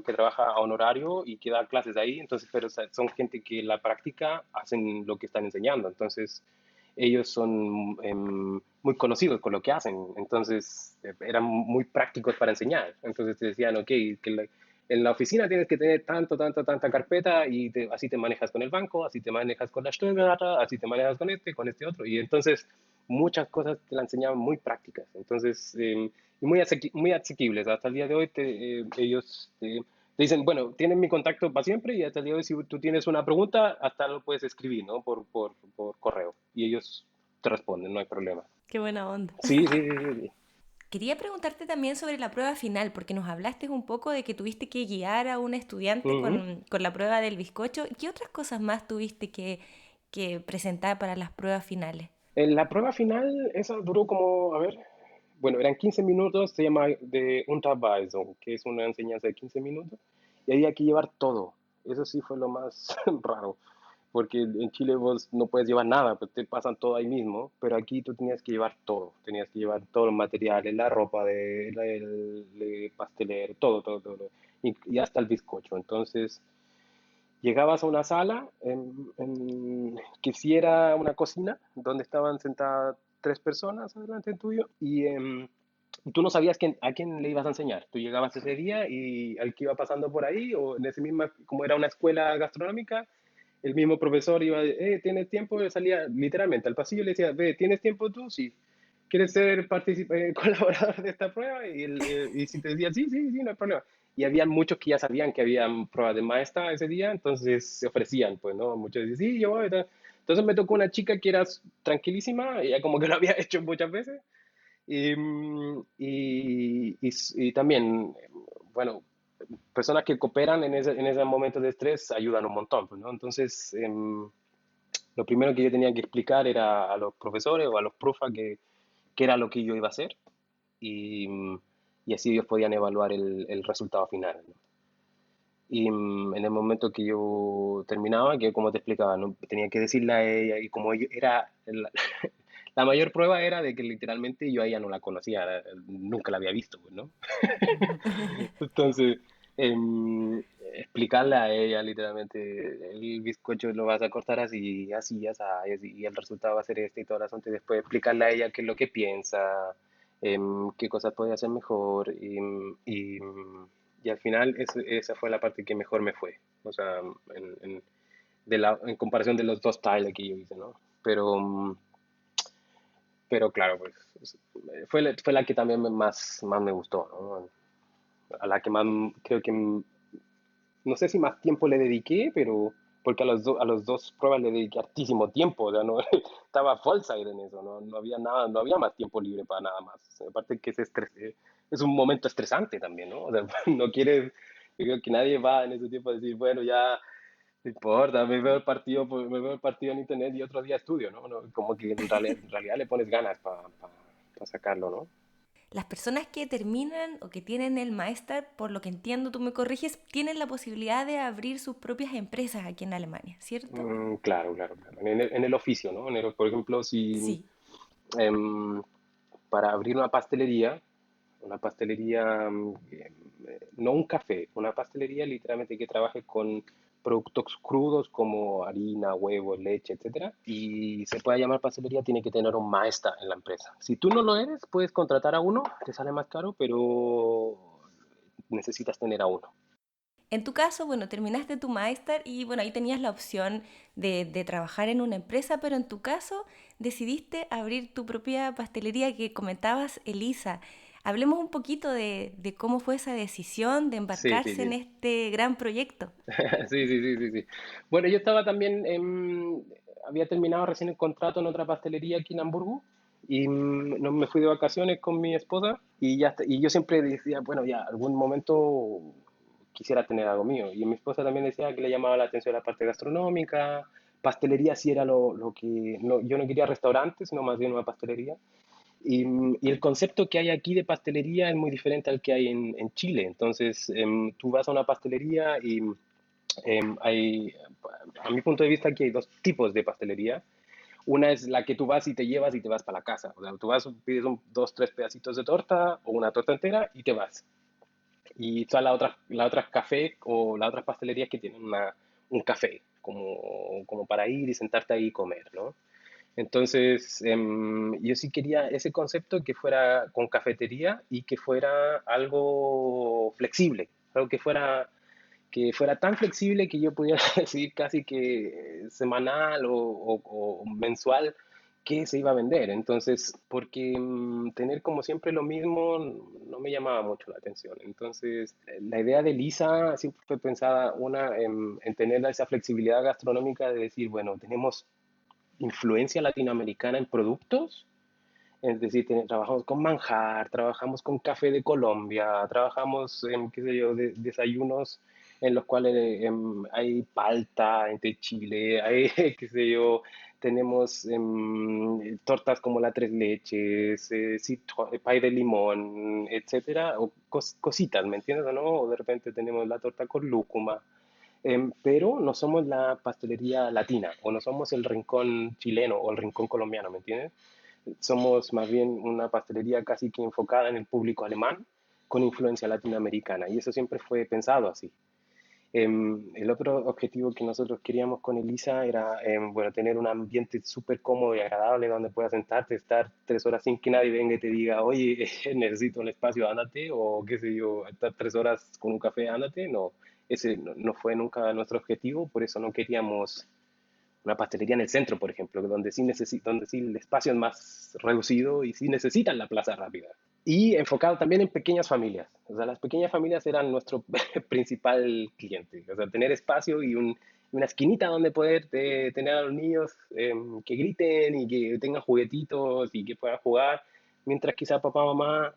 B: que trabaja a honorario y que da clases ahí, entonces, pero son gente que en la práctica hacen lo que están enseñando, entonces ellos son muy conocidos con lo que hacen, entonces eran muy prácticos para enseñar, entonces te decían, ok, en la oficina tienes que tener tanta carpeta y así te manejas con el banco, así te manejas con la Steuerberater, así te manejas con este otro, y entonces muchas cosas te la enseñaban muy prácticas, entonces, y muy asequibles. Hasta el día de hoy ellos te dicen, bueno, tienen mi contacto para siempre y hasta el día de hoy si tú tienes una pregunta, hasta lo puedes escribir, ¿no? Por correo y ellos te responden, no hay problema.
A: Qué buena onda.
B: Sí, sí, sí, sí, sí.
A: Quería preguntarte también sobre la prueba final, porque nos hablaste un poco de que tuviste que guiar a un estudiante
B: Ujú.
A: con la prueba del bizcocho. ¿Qué otras cosas más tuviste que presentar para las pruebas finales?
B: En la prueba final, esa duró como, a ver, bueno, eran 15 minutos, se llama de Unterweisung, que es una enseñanza de 15 minutos, y había que llevar todo. Eso sí fue lo más raro, porque en Chile vos no puedes llevar nada, pues te pasan todo ahí mismo, pero aquí tú tenías que llevar todos los materiales, la ropa de pastelero, todo, y hasta el bizcocho. Entonces, llegabas a una sala que sí era una cocina, donde estaban sentadas tres personas delante tuyo y tú no sabías a quién le ibas a enseñar. Tú llegabas ese día y al que iba pasando por ahí, o en ese mismo, como era una escuela gastronómica, el mismo profesor iba, ¿tienes tiempo? Yo salía literalmente al pasillo y le decía, ve, ¿tienes tiempo tú? Sí. ¿Quieres ser colaborador de esta prueba? Y si te decía, sí, sí, sí, no hay problema. Y había muchos que ya sabían que había pruebas de maestra ese día, entonces se ofrecían, pues, ¿no? Muchos decían, sí, yo voy. Tal. Entonces me tocó una chica que era tranquilísima, ella como que lo había hecho muchas veces. Y también, bueno, personas que cooperan en ese momento de estrés ayudan un montón, pues, ¿no? Entonces, lo primero que yo tenía que explicar era a los profesores o a los profas qué era lo que yo iba a hacer y, y así ellos podían evaluar el resultado final, ¿no? Y en el momento que yo terminaba, que como te explicaba, ¿no? Tenía que decirle a ella, y como la mayor prueba era de que literalmente yo a ella no la conocía, nunca la había visto, pues, ¿no? Entonces, explicarle a ella literalmente, el bizcocho lo vas a cortar así, así, así, y el resultado va a ser este y todo el asunto, y después explicarle a ella qué es lo que piensa, qué cosas puede hacer mejor, y al final esa fue la parte que mejor me fue, o sea, en comparación de los dos tiles que yo hice, ¿no? Pero claro, pues fue la que también más me gustó, ¿no? A la que más creo que no sé si más tiempo le dediqué, pero porque a los dos pruebas le dediqué hartísimo tiempo, o sea, no, estaba full side en eso, no había nada, no había más tiempo libre para nada más. Aparte que es un momento estresante también, ¿no? O sea, no quieres, yo creo que nadie va en ese tiempo a decir, bueno, ya no importa, me veo el partido en internet y otro día estudio, ¿no? Como que en realidad le pones ganas para sacarlo, ¿no?
A: Las personas que terminan o que tienen el Master, por lo que entiendo, tú me corriges, tienen la posibilidad de abrir sus propias empresas aquí en Alemania, ¿cierto?
B: Claro, claro, claro. En el oficio, ¿no? Por ejemplo, si
A: Sí.
B: em, para abrir una pastelería, no un café, una pastelería literalmente que trabaje con productos crudos como harina, huevos, leche, etcétera, y se pueda llamar pastelería, tiene que tener un maestra en la empresa. Si tú no lo eres, puedes contratar a uno, te sale más caro, pero necesitas tener a uno.
A: En tu caso, bueno, terminaste tu máster y bueno, ahí tenías la opción de trabajar en una empresa, pero en tu caso decidiste abrir tu propia pastelería que comentabas, Elisa. Hablemos un poquito de cómo fue esa decisión de
B: Sí, sí,
A: embarcarse en
B: sí.
A: este gran proyecto.
B: Sí, sí, sí, sí, sí. Bueno, yo estaba también, había terminado recién el contrato en otra pastelería aquí en Hamburgo y no, me fui de vacaciones con mi esposa y ya y yo siempre decía, bueno, ya algún momento quisiera tener algo mío. Y mi esposa también decía que le llamaba la atención la parte gastronómica, pastelería sí era lo que, no, yo no quería restaurantes, sino más bien una pastelería. Y el concepto que hay aquí de pastelería es muy diferente al que hay en Chile. Entonces, tú vas a una pastelería y hay, a mi punto de vista, aquí hay dos tipos de pastelería. Una es la que tú vas y te llevas y te vas para la casa. O sea, tú vas, pides dos, tres pedacitos de torta o una torta entera y te vas. Y todas las otras café o las otras pastelerías que tienen un café, como para ir y sentarte ahí y comer, ¿no? Entonces, yo sí quería ese concepto que fuera con cafetería y que fuera algo flexible, algo que fuera tan flexible que yo pudiera decidir casi que semanal o mensual qué se iba a vender. Entonces, porque tener como siempre lo mismo no me llamaba mucho la atención. Entonces, la idea de Lisa siempre fue pensada, una, en tener esa flexibilidad gastronómica de decir, bueno, tenemos influencia latinoamericana en productos, es decir, trabajamos con manjar, trabajamos con café de Colombia, trabajamos en, qué sé yo, desayunos en los cuales hay palta de Chile, hay, qué sé yo, tenemos tortas como la tres leches, pay de limón, etcétera, o cositas, ¿me entiendes o no? O de repente tenemos la torta con lúcuma. Pero no somos la pastelería latina, o no somos el rincón chileno o el rincón colombiano, ¿me entiendes? Somos más bien una pastelería casi que enfocada en el público alemán con influencia latinoamericana y eso siempre fue pensado así. El otro objetivo que nosotros queríamos con Elisa era, bueno, tener un ambiente súper cómodo y agradable donde puedas sentarte, estar 3 horas sin que nadie venga y te diga, oye, necesito un espacio, ándate, o qué sé yo, estar 3 horas con un café, ándate. No, ese no fue nunca nuestro objetivo, por eso no queríamos una pastelería en el centro, por ejemplo, donde sí el espacio es más reducido y sí necesitan la plaza rápida. Y enfocado también en pequeñas familias. O sea, las pequeñas familias eran nuestro principal cliente. O sea, tener espacio y una esquinita donde poder tener a los niños que griten y que tengan juguetitos y que puedan jugar, mientras quizá papá o mamá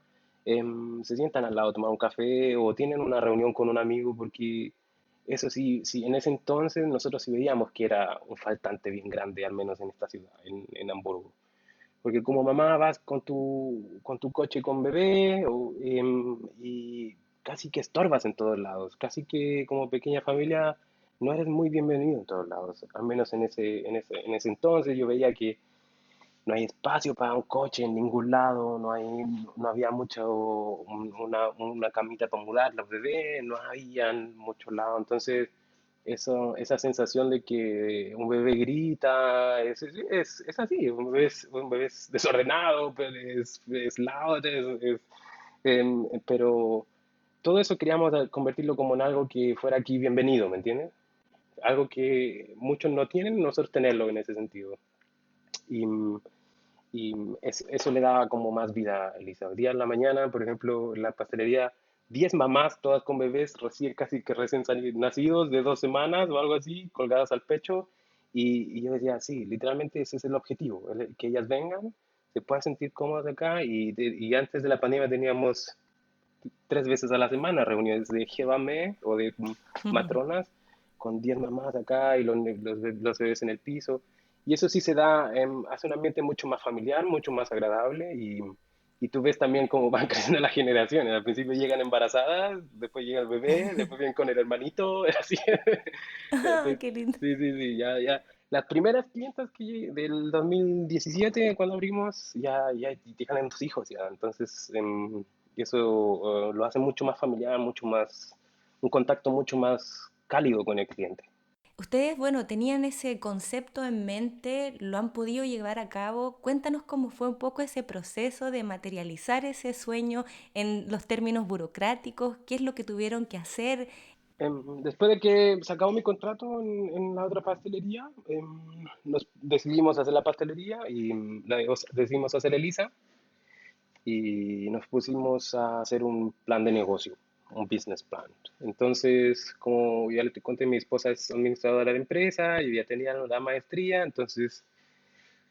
B: se sientan al lado a tomar un café o tienen una reunión con un amigo, porque eso sí, sí, en ese entonces nosotros sí veíamos que era un faltante bien grande, al menos en esta ciudad, en Hamburgo. Porque como mamá vas con tu coche con bebé y casi que estorbas en todos lados, casi que como pequeña familia no eres muy bienvenido en todos lados, al menos en ese entonces yo veía que no hay espacio para un coche en ningún lado, no había una camita para mudar los bebés, no había en muchos lados. Entonces, esa sensación de que un bebé grita, es así, un bebé es desordenado, pero es loud, pero todo eso queríamos convertirlo como en algo que fuera aquí bienvenido, ¿me entiendes? Algo que muchos no tienen, nosotros tenerlo en ese sentido. Y, y eso le daba como más vida a Elisa. Hoy día en la mañana, por ejemplo, en la pastelería, 10 mamás, todas con bebés casi que recién nacidos, de 2 semanas o algo así, colgadas al pecho. Y yo decía, sí, literalmente ese es el objetivo, que ellas vengan, se puedan sentir cómodas acá. Y antes de la pandemia teníamos 3 veces a la semana reuniones de Jebame o de matronas con 10 mamás acá y los bebés en el piso. Y eso sí se da, hace un ambiente mucho más familiar, mucho más agradable y tú ves también cómo van creciendo las generaciones. Al principio llegan embarazadas, después llega el bebé, después vienen con el hermanito, así.
A: Ah,
B: Sí,
A: qué lindo.
B: sí, sí, ya, ya. Las primeras clientas del 2017, cuando abrimos, ya tienen sus hijos, ya. Entonces, eso lo hace mucho más familiar, un contacto mucho más cálido con el cliente.
A: Ustedes, bueno, tenían ese concepto en mente, lo han podido llevar a cabo. Cuéntanos cómo fue un poco ese proceso de materializar ese sueño en los términos burocráticos, qué es lo que tuvieron que hacer.
B: Después de que se acabó mi contrato en la otra pastelería, nos decidimos hacer la pastelería y decidimos hacer Elisa y nos pusimos a hacer un plan de negocio, un business plan. Entonces, como ya le te conté, mi esposa es administradora de empresa, yo ya tenía la maestría, entonces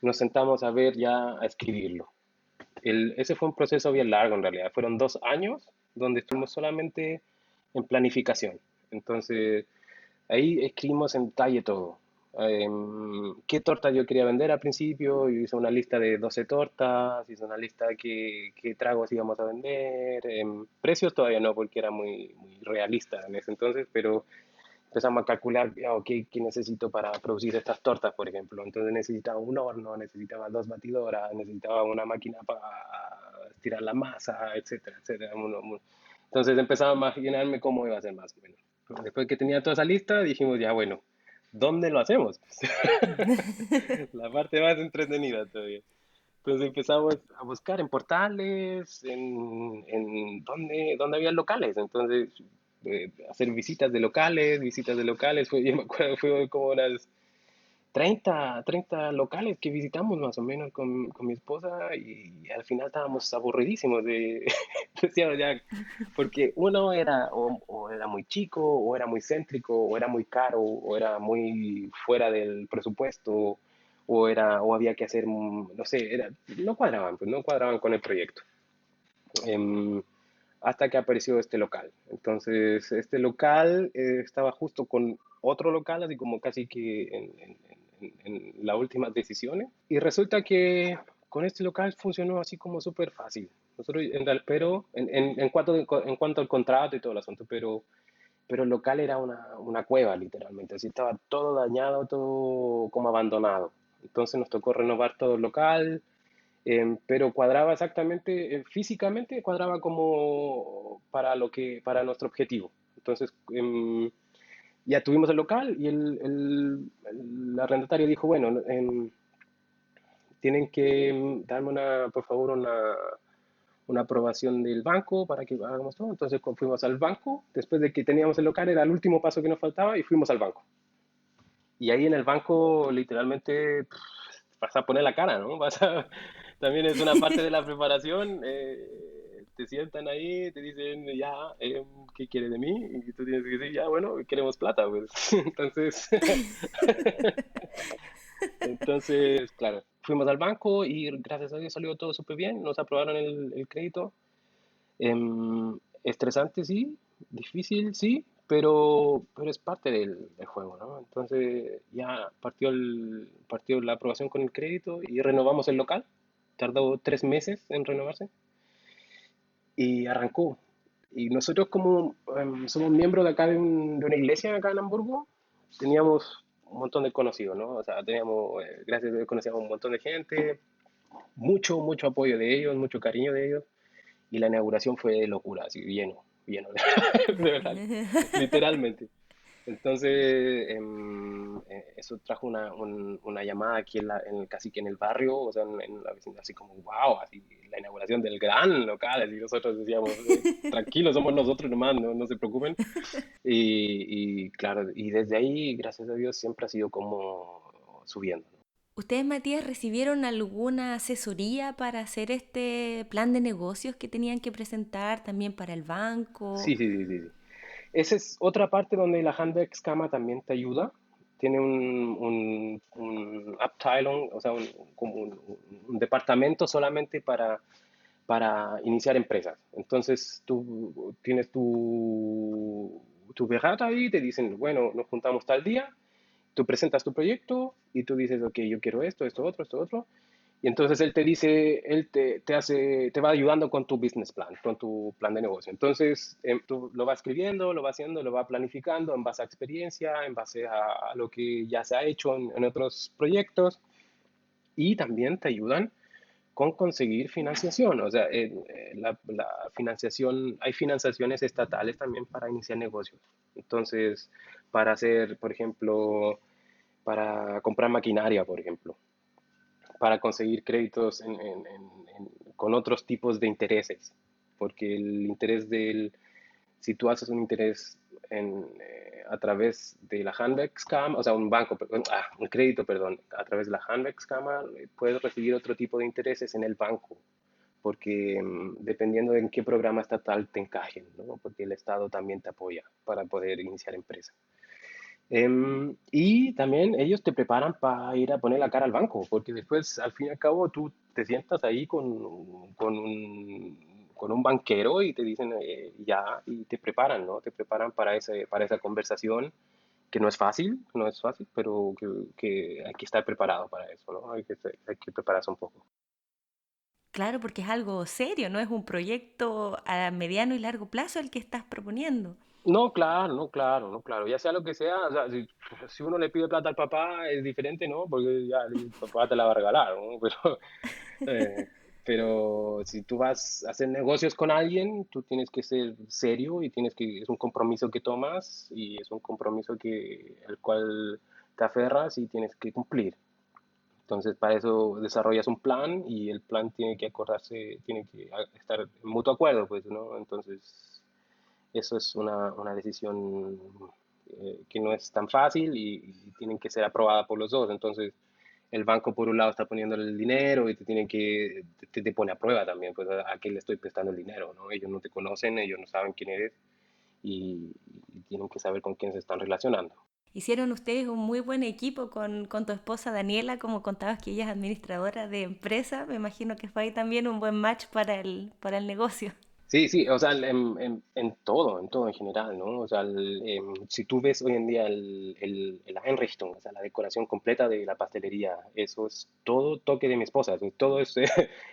B: nos sentamos a ver ya a escribirlo. Ese fue un proceso bien largo en realidad, fueron 2 años donde estuvimos solamente en planificación. Entonces, ahí escribimos en detalle todo. ¿Qué torta yo quería vender al principio? Yo hice una lista de 12 tortas, hice una lista de qué tragos íbamos a vender. Precios todavía no, porque era muy realista en ese entonces, pero empezamos a calcular, ok, ¿qué necesito para producir estas tortas, por ejemplo? Entonces necesitaba un horno, necesitaba dos batidoras, necesitaba una máquina para estirar la masa, etcétera, etcétera. Entonces empezaba a imaginarme cómo iba a ser más o menos. Después que tenía toda esa lista, dijimos, ya bueno, ¿dónde lo hacemos? La parte más entretenida todavía. Entonces empezamos a buscar en portales, en dónde había locales. Entonces, hacer visitas de locales. Yo me acuerdo, fue como unas 30 locales que visitamos más o menos con mi esposa y al final estábamos aburridísimos de, decíamos ya, porque uno era o era muy chico, o era muy céntrico, o era muy caro, o era muy fuera del presupuesto, o había que hacer, no sé, no cuadraban, pues no cuadraban con el proyecto. Em, Hasta que apareció este local. Entonces, este local estaba justo con otro local, así como casi que en las últimas decisiones. Y resulta que con este local funcionó así como súper fácil. Nosotros, pero en cuanto al contrato y todo el asunto, pero el local era una cueva, literalmente. Así estaba todo dañado, todo como abandonado. Entonces nos tocó renovar todo el local, pero cuadraba exactamente, físicamente cuadraba como para nuestro objetivo. Entonces, ya tuvimos el local y el arrendatario dijo, bueno, tienen que darme por favor, una aprobación del banco para que hagamos todo. Entonces fuimos al banco, después de que teníamos el local, era el último paso que nos faltaba y fuimos al banco. Y ahí en el banco literalmente vas a poner la cara, ¿no? También es una parte de la preparación. Te sientan ahí, te dicen, ya, ¿qué quieres de mí? Y tú tienes que decir, ya, bueno, queremos plata, pues. Entonces, entonces, claro, fuimos al banco y gracias a Dios salió todo súper bien, nos aprobaron el crédito. Estresante, sí, difícil, sí, pero es parte del juego, ¿no? Entonces ya partió la aprobación con el crédito y renovamos el local. Tardó 3 meses en renovarse y arrancó. Y nosotros como somos miembros de acá de una iglesia acá en Hamburgo, teníamos un montón de conocidos, ¿no? O sea, teníamos, gracias a Dios conocíamos un montón de gente, mucho apoyo de ellos, mucho cariño de ellos. Y la inauguración fue de locura, así lleno, de verdad, literalmente. Entonces, eso trajo una llamada aquí casi que en el barrio, o sea, en la vecindad, así como, wow, así, la inauguración del gran local, y nosotros decíamos, tranquilos, somos nosotros nomás, no se preocupen. Y claro, y desde ahí, gracias a Dios, siempre ha sido como subiendo.
A: ¿Ustedes, Matías, recibieron alguna asesoría para hacer este plan de negocios que tenían que presentar también para el banco?
B: Sí, sí, sí, sí, sí. Esa es otra parte donde la Handwerks Kammer también te ayuda. Tiene un Abteilung, o sea, como un departamento solamente para iniciar empresas. Entonces, tú tienes tu Berater ahí, te dicen, bueno, nos juntamos tal día, tú presentas tu proyecto y tú dices, ok, yo quiero esto otro. Y entonces él te dice, te va ayudando con tu business plan, con tu plan de negocio. Entonces, tú lo vas escribiendo, lo vas haciendo, lo vas planificando en base a experiencia, en base a lo que ya se ha hecho en otros proyectos. Y también te ayudan con conseguir financiación. O sea, la financiación, hay financiaciones estatales también para iniciar negocios. Entonces, para hacer, por ejemplo, para comprar maquinaria, por ejemplo, para conseguir créditos con otros tipos de intereses, porque el interés si tú haces un interés a través de la Handwerkskammer, o sea, un crédito, perdón, a través de la Handwerkskammer, puedes recibir otro tipo de intereses en el banco, porque dependiendo de en qué programa estatal te encajen, ¿no? Porque el Estado también te apoya para poder iniciar empresa. Y también ellos te preparan para ir a poner la cara al banco, porque después, al fin y al cabo, tú te sientas ahí con con un banquero y te dicen ya, y te preparan, ¿no? Te preparan para esa conversación que no es fácil, no es fácil, pero que hay que estar preparado para eso, ¿no? Hay que prepararse un poco.
A: Claro, porque es algo serio, no es un proyecto a mediano y largo plazo el que estás proponiendo.
B: No, claro, no, claro, no, claro. Ya sea lo que sea, o sea, si uno le pide plata al papá es diferente, ¿no? Porque ya el papá te la va a regalar, ¿no? Eh, pero si tú vas a hacer negocios con alguien, tú tienes que ser serio y es un compromiso que tomas y es un compromiso al cual te aferras y tienes que cumplir. Entonces, para eso desarrollas un plan y el plan tiene que acordarse, tiene que estar en mutuo acuerdo, pues, ¿no? Entonces, eso es una decisión que no es tan fácil y tienen que ser aprobada por los dos. Entonces, el banco por un lado está poniendo el dinero y te pone a prueba también, pues a quién le estoy prestando el dinero, ¿no? Ellos no te conocen, ellos no saben quién eres y tienen que saber con quién se están relacionando.
A: Hicieron ustedes un muy buen equipo con tu esposa Daniela, como contabas que ella es administradora de empresa. Me imagino que fue ahí también un buen match para el negocio.
B: Sí, sí, o sea, en todo en general, ¿no? O sea, si tú ves hoy en día la Einrichtung, o sea, la decoración completa de la pastelería, eso es todo toque de mi esposa, todo es,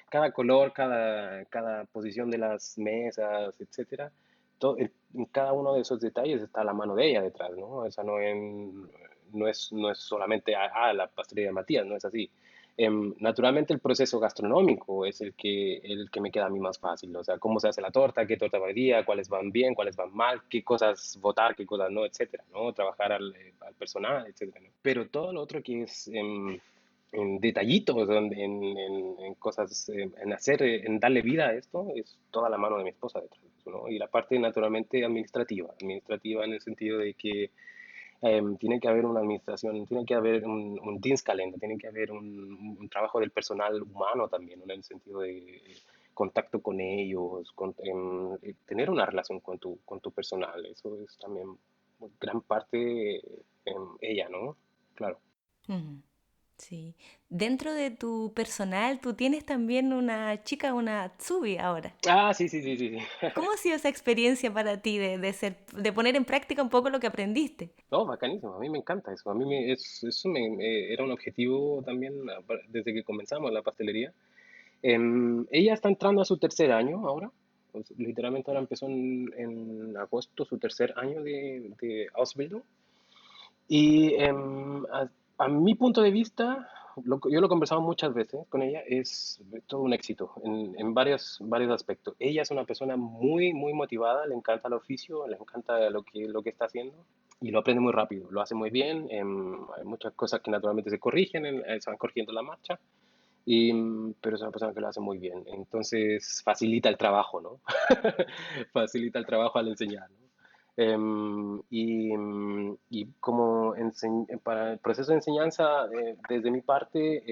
B: cada color, cada posición de las mesas, etcétera, en cada uno de esos detalles está la mano de ella detrás, ¿no? O sea, no es solamente, la pastelería de Matías, no es así. Naturalmente el proceso gastronómico es el que me queda a mí más fácil, o sea, cómo se hace la torta, qué torta va el día, cuáles van bien, cuáles van mal, qué cosas votar, qué cosas no, etcétera, ¿no? Trabajar al personal, etcétera, ¿no? Pero todo lo otro que es en detallitos, en cosas, en darle vida a esto, es toda la mano de mi esposa detrás de eso, ¿no? Y la parte naturalmente administrativa en el sentido de que tiene que haber una administración, tiene que haber un Dienstkalender, tiene que haber un trabajo del personal humano también, ¿no? En el sentido de contacto con ellos, tener una relación con tu personal. Eso es también gran parte ella, ¿no? Claro.
A: Ujú. Sí. Dentro de tu personal, tú tienes también una chica, una Tsubi ahora.
B: Ah, sí, sí, sí, sí, sí.
A: ¿Cómo ha sido esa experiencia para ti de poner en práctica un poco lo que aprendiste?
B: No, bacanísimo, a mí me encanta eso. Eso era un objetivo también desde que comenzamos la pastelería. Ella está entrando a su tercer año ahora. Pues, literalmente ahora empezó en agosto su tercer año de Ausbildung. Y a mi punto de vista, yo lo he conversado muchas veces con ella, es todo un éxito en varios aspectos. Ella es una persona muy, muy motivada, le encanta el oficio, le encanta lo que está haciendo y lo aprende muy rápido, lo hace muy bien. Hay muchas cosas que naturalmente se corrigen, se van corrigiendo la marcha. Pero es una persona que lo hace muy bien. Entonces facilita el trabajo, ¿no? Facilita el trabajo al enseñar, ¿no? Y como para el proceso de enseñanza, desde mi parte,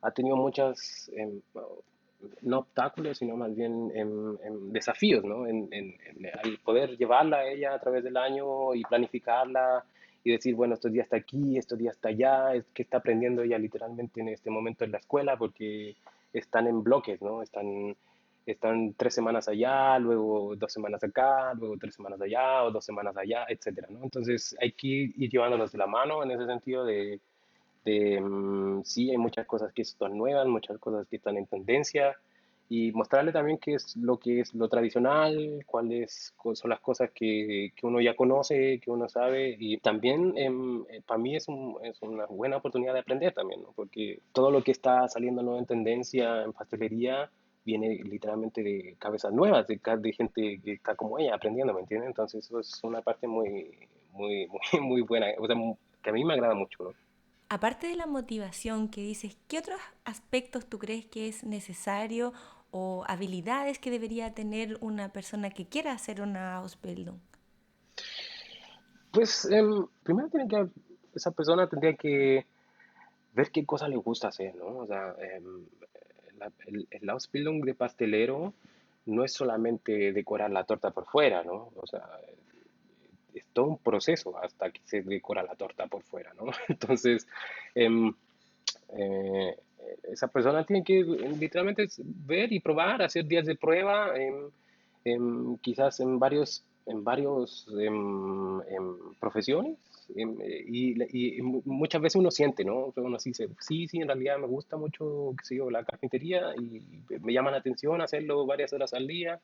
B: ha tenido muchas, no obstáculos, sino más bien desafíos, ¿no? Al poder llevarla a ella a través del año y planificarla y decir, bueno, estos días está aquí, estos días está allá, es que está aprendiendo ella literalmente en este momento en la escuela porque están en bloques, ¿no? Están 3 semanas allá, luego 2 semanas acá, luego 3 semanas allá o 2 semanas allá, etcétera, ¿no? Entonces hay que ir llevándonos de la mano en ese sentido sí, hay muchas cosas que están nuevas, muchas cosas que están en tendencia y mostrarle también qué es lo tradicional, son las cosas que uno ya conoce, que uno sabe y también para mí es una buena oportunidad de aprender también, ¿no? Porque todo lo que está saliendo nuevo en tendencia en pastelería viene literalmente de cabezas nuevas, de gente que está como ella aprendiendo, ¿me entiendes? Entonces eso es una parte muy, muy, muy, muy buena, o sea, que a mí me agrada mucho, ¿no?
A: Aparte de la motivación que dices, ¿qué otros aspectos tú crees que es necesario o habilidades que debería tener una persona que quiera hacer una Ausbildung?
B: Pues primero esa persona tendría que ver qué cosa le gusta hacer, ¿no? O sea, el Ausbildung de pastelero no es solamente decorar la torta por fuera, ¿no? O sea, es todo un proceso hasta que se decora la torta por fuera, ¿no? Entonces, em, eh, esa persona tiene que literalmente ver y probar, hacer días de prueba, quizás en varios profesiones. Y muchas veces uno siente, ¿no? Uno así dice, sí, sí, en realidad me gusta mucho, qué sé yo, la carpintería y me llama la atención hacerlo varias horas al día.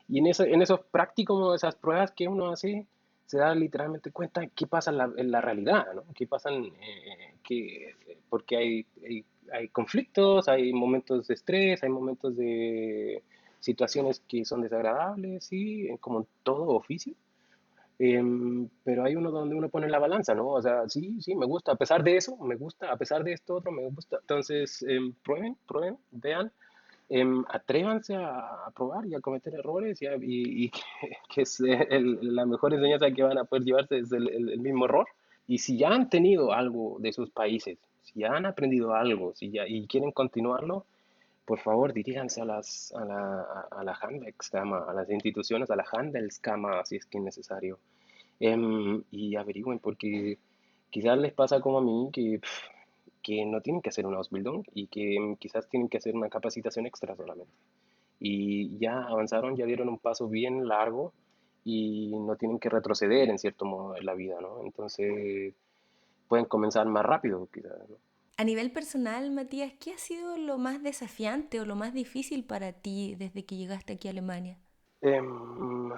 B: Y en esos prácticos, esas pruebas que uno hace, se da literalmente cuenta de qué pasa en la realidad, ¿no? Qué pasa porque hay conflictos, hay momentos de estrés, hay momentos de situaciones que son desagradables, sí, como en todo oficio. Pero hay uno donde uno pone la balanza, ¿no? O sea, sí, sí, me gusta, a pesar de eso, me gusta, a pesar de esto otro, me gusta. Entonces, prueben, vean, atrévanse a probar y a cometer errores y que es la mejor enseñanza que van a poder llevarse es el mismo error. Y si ya han tenido algo de sus países, si ya han aprendido algo, si ya, y quieren continuarlo, por favor diríjanse a la Handelskammer, a las instituciones, a la Handelskammer, si es que es necesario. Y averigüen, porque quizás les pasa como a mí, que no tienen que hacer una Ausbildung y que quizás tienen que hacer una capacitación extra solamente. Y ya avanzaron, ya dieron un paso bien largo y no tienen que retroceder en cierto modo en la vida, ¿no? Entonces pueden comenzar más rápido, quizás, ¿no?
A: A nivel personal, Matías, ¿qué ha sido lo más desafiante o lo más difícil para ti desde que llegaste aquí a Alemania?
B: Em,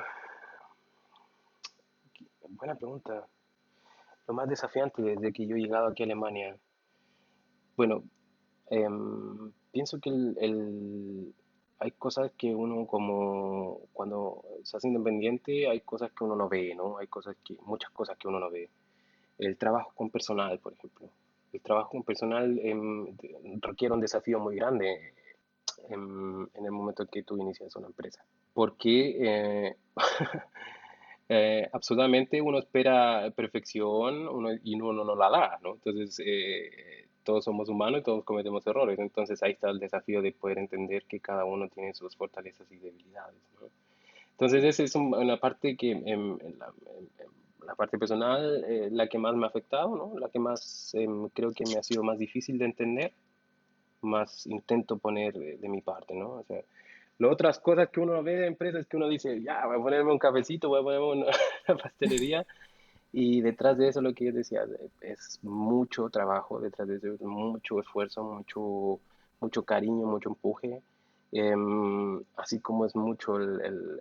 B: Buena pregunta. Lo más desafiante desde que yo he llegado aquí a Alemania. Bueno, pienso que hay cosas que uno como cuando se hace independiente, hay cosas que uno no ve, ¿no? Muchas cosas que uno no ve. El trabajo con personal, por ejemplo. El trabajo con personal requiere un desafío muy grande en el momento en que tú inicias una empresa. Porque absolutamente uno espera perfección y uno no la da, ¿no? Entonces, todos somos humanos y todos cometemos errores. Entonces, ahí está el desafío de poder entender que cada uno tiene sus fortalezas y debilidades, ¿no? Entonces, esa es una parte que en la parte personal, la que más me ha afectado, ¿no? La que más creo que me ha sido más difícil de entender, más intento poner de mi parte, ¿no? O sea, las otras cosas que uno ve de empresas que uno dice, ya, voy a ponerme un cafecito, voy a ponerme una, una pastelería, y detrás de eso lo que yo decía, es mucho trabajo, detrás de eso es mucho esfuerzo, mucho cariño, mucho empuje, así como es mucho el-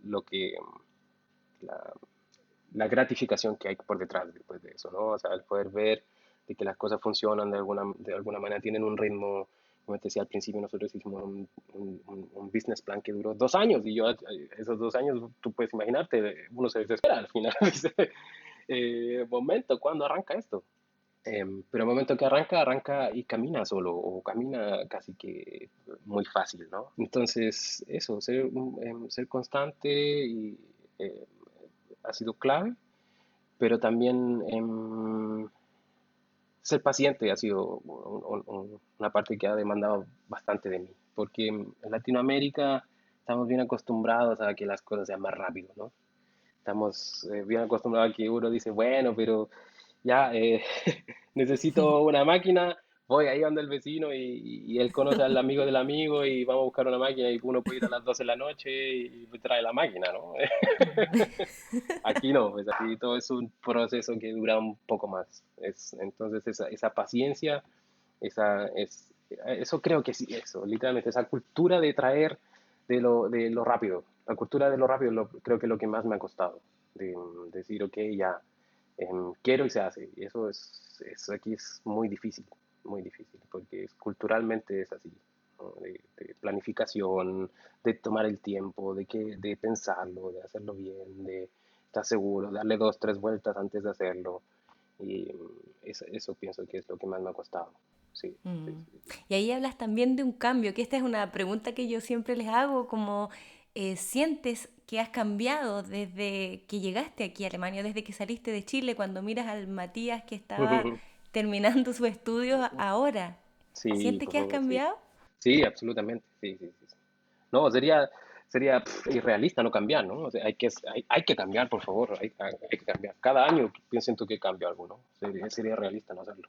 B: lo que, la, la gratificación que hay por detrás después de eso, ¿no? O sea, el poder ver de que las cosas funcionan de alguna manera, tienen un ritmo. Como te decía al principio, nosotros hicimos un business plan que duró 2 años y yo esos 2 años, tú puedes imaginarte, uno se desespera al final, dice, momento, ¿cuándo arranca esto? Pero el momento que arranca y camina solo o camina casi que muy fácil, ¿no? Entonces, eso, ser constante y, eh, ha sido clave, pero también ser paciente ha sido una parte que ha demandado bastante de mí, porque en Latinoamérica estamos bien acostumbrados a que las cosas sean más rápido, ¿no? Estamos bien acostumbrados a que uno dice, bueno, pero ya necesito una máquina, voy ahí donde el vecino y él conoce al amigo del amigo y vamos a buscar una máquina y uno puede ir a las 12 de la noche y me trae la máquina, ¿no? Aquí no, pues aquí todo es un proceso que dura un poco más. Entonces esa paciencia, eso creo que sí, eso, literalmente, esa cultura de traer de lo rápido. La cultura de lo rápido creo que es lo que más me ha costado. De decir, ok, ya, quiero y se hace. Y eso aquí es muy difícil, porque culturalmente es así, ¿no? De planificación, de tomar el tiempo, de pensarlo, de hacerlo bien, de estar seguro, darle dos, tres vueltas antes de hacerlo. Y eso pienso que es lo que más me ha costado. Sí, sí,
A: Mm.
B: sí.
A: Y ahí hablas también de un cambio, que esta es una pregunta que yo siempre les hago, como sientes que has cambiado desde que llegaste aquí a Alemania, desde que saliste de Chile, cuando miras al Matías que estaba terminando sus estudios ahora.
B: Sí,
A: ¿Sientes
B: por
A: que has
B: favor, sí.
A: cambiado?
B: Sí, absolutamente. Sí, sí, sí, sí. No, sería irrealista no cambiar, ¿no? O sea, hay que cambiar, por favor, hay que cambiar. Cada año pienso que cambio algo, ¿no? Sería realista no hacerlo.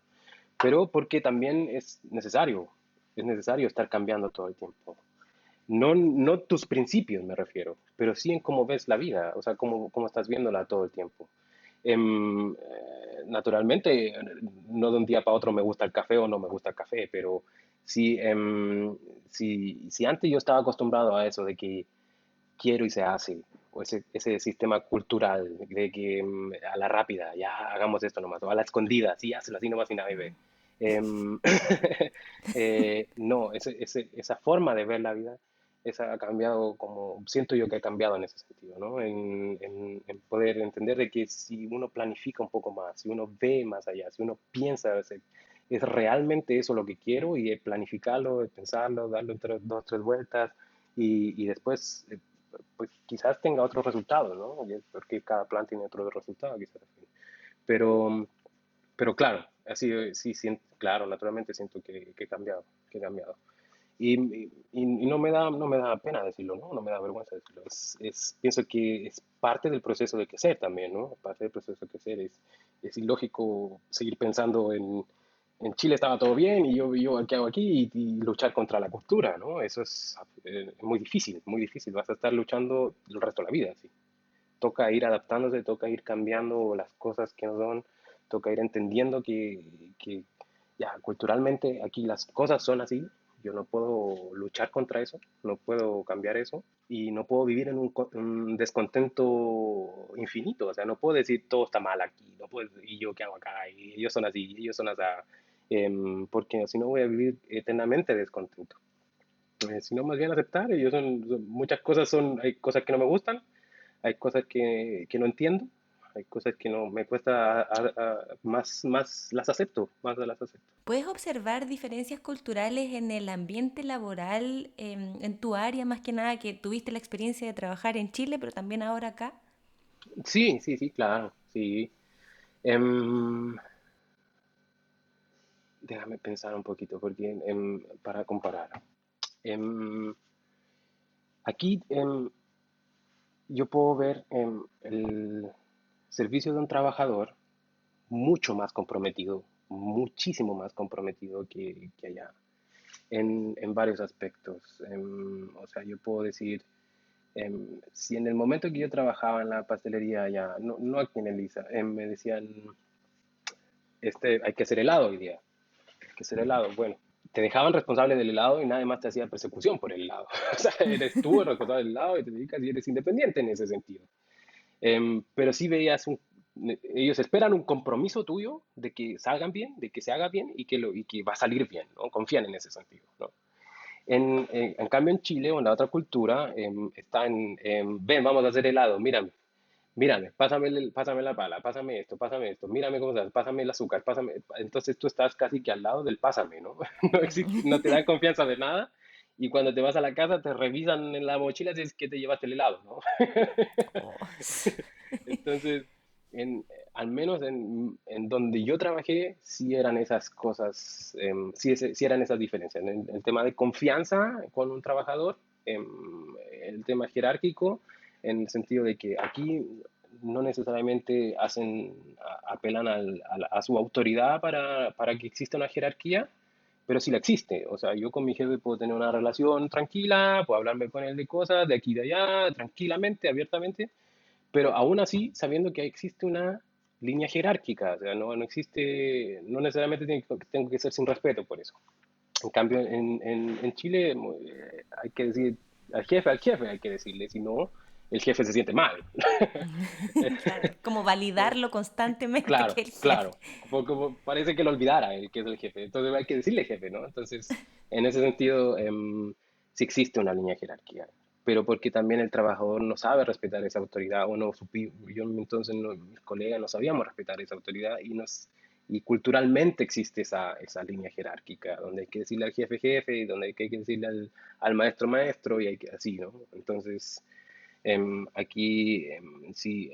B: pero porque también es necesario estar cambiando todo el tiempo. No, no tus principios me refiero, pero sí en cómo ves la vida, o sea, cómo estás viéndola todo el tiempo. Naturalmente, no de un día para otro me gusta el café o no me gusta el café, pero si antes yo estaba acostumbrado a eso de que quiero y se hace, o ese sistema cultural de que a la rápida, ya hagamos esto nomás, o a la escondida, sí, hazlo así nomás y nadie ve. Em, no, esa forma de ver la vida, esa ha cambiado como, siento yo que ha cambiado en ese sentido, ¿no? En poder entender de que si uno planifica un poco más, si uno ve más allá, si uno piensa, es realmente eso lo que quiero y planificarlo, pensarlo, darle dos, tres vueltas y después pues quizás tenga otro resultado, ¿no? Porque cada plan tiene otro resultado, quizás. Pero, pero claro, así sí, claro, naturalmente siento que he cambiado, que he cambiado. Y no me da pena decirlo, ¿no? No me da vergüenza decirlo. Pienso que es parte del proceso de crecer también, ¿no? Parte del proceso de crecer es ilógico seguir pensando en Chile estaba todo bien y yo ¿qué hago aquí? Y luchar contra la cultura, ¿no? Eso es muy difícil, muy difícil. Vas a estar luchando el resto de la vida, ¿sí? Toca ir adaptándose, toca ir cambiando las cosas que nos son, toca ir entendiendo que ya culturalmente aquí las cosas son así, yo no puedo luchar contra eso, no puedo cambiar eso y no puedo vivir en un descontento infinito, o sea, no puedo decir todo está mal aquí, no puedo, y yo qué hago acá, y ellos son así, y ellos son así, porque si no voy a vivir eternamente descontento. Sino más bien aceptar, muchas cosas hay cosas que no me gustan, hay cosas que no entiendo, hay cosas que no me cuesta, más las acepto, más las acepto.
A: ¿Puedes observar diferencias culturales en el ambiente laboral, en tu área, más que nada, que tuviste la experiencia de trabajar en Chile, pero también ahora acá?
B: Sí, sí, sí, claro, sí. Em, Déjame pensar un poquito, porque para comparar. Em, Aquí yo puedo ver el servicio de un trabajador mucho más comprometido, muchísimo más comprometido que allá, en varios aspectos. O sea, yo puedo decir, si en el momento que yo trabajaba en la pastelería allá, no, no aquí en Elisa, me decían, hay que hacer helado hoy día, hay que hacer helado. Bueno, te dejaban responsable del helado y nadie más te hacía persecución por el helado. O sea, eres tú el responsable del helado y te dedicas y eres independiente en ese sentido. Pero sí veías ellos esperan un compromiso tuyo de que salgan bien, de que se haga bien y que va a salir bien, ¿no? Confían en ese sentido, ¿no? En cambio, en Chile o en la otra cultura, ven, vamos a hacer helado, mírame, pásame la pala, pásame esto, mírame cómo estás, pásame el azúcar, pásame. Entonces tú estás casi que al lado del pásame, ¿no? No te dan confianza de nada y cuando te vas a la casa te revisan en la mochila si es que te llevaste el helado, ¿no?
A: Oh,
B: Entonces, al menos en donde yo trabajé, sí eran esas cosas, sí eran esas diferencias. En el tema de confianza con un trabajador, el tema jerárquico, en el sentido de que aquí no necesariamente apelan a su autoridad para que exista una jerarquía, pero sí la existe. O sea, yo con mi jefe puedo tener una relación tranquila, puedo hablarme con él de cosas de aquí y de allá, tranquilamente, abiertamente, pero aún así sabiendo que existe una línea jerárquica, o sea, no existe, no necesariamente tengo que ser sin respeto por eso. En cambio, en Chile hay que decir al jefe hay que decirle, si no, el jefe se siente mal.
A: claro, como validarlo constantemente
B: Claro,
A: que el jefe.
B: claro, porque parece que lo olvidara el que es el jefe, entonces hay que decirle jefe, ¿no? Entonces, en ese sentido, sí existe una línea jerárquica, pero porque también el trabajador no sabe respetar esa autoridad, o no yo entonces, mis colegas no sabíamos respetar esa autoridad y culturalmente existe esa línea jerárquica, donde hay que decirle al jefe jefe, y donde hay que decirle al maestro maestro, y hay que así, ¿no? Entonces, aquí, sí,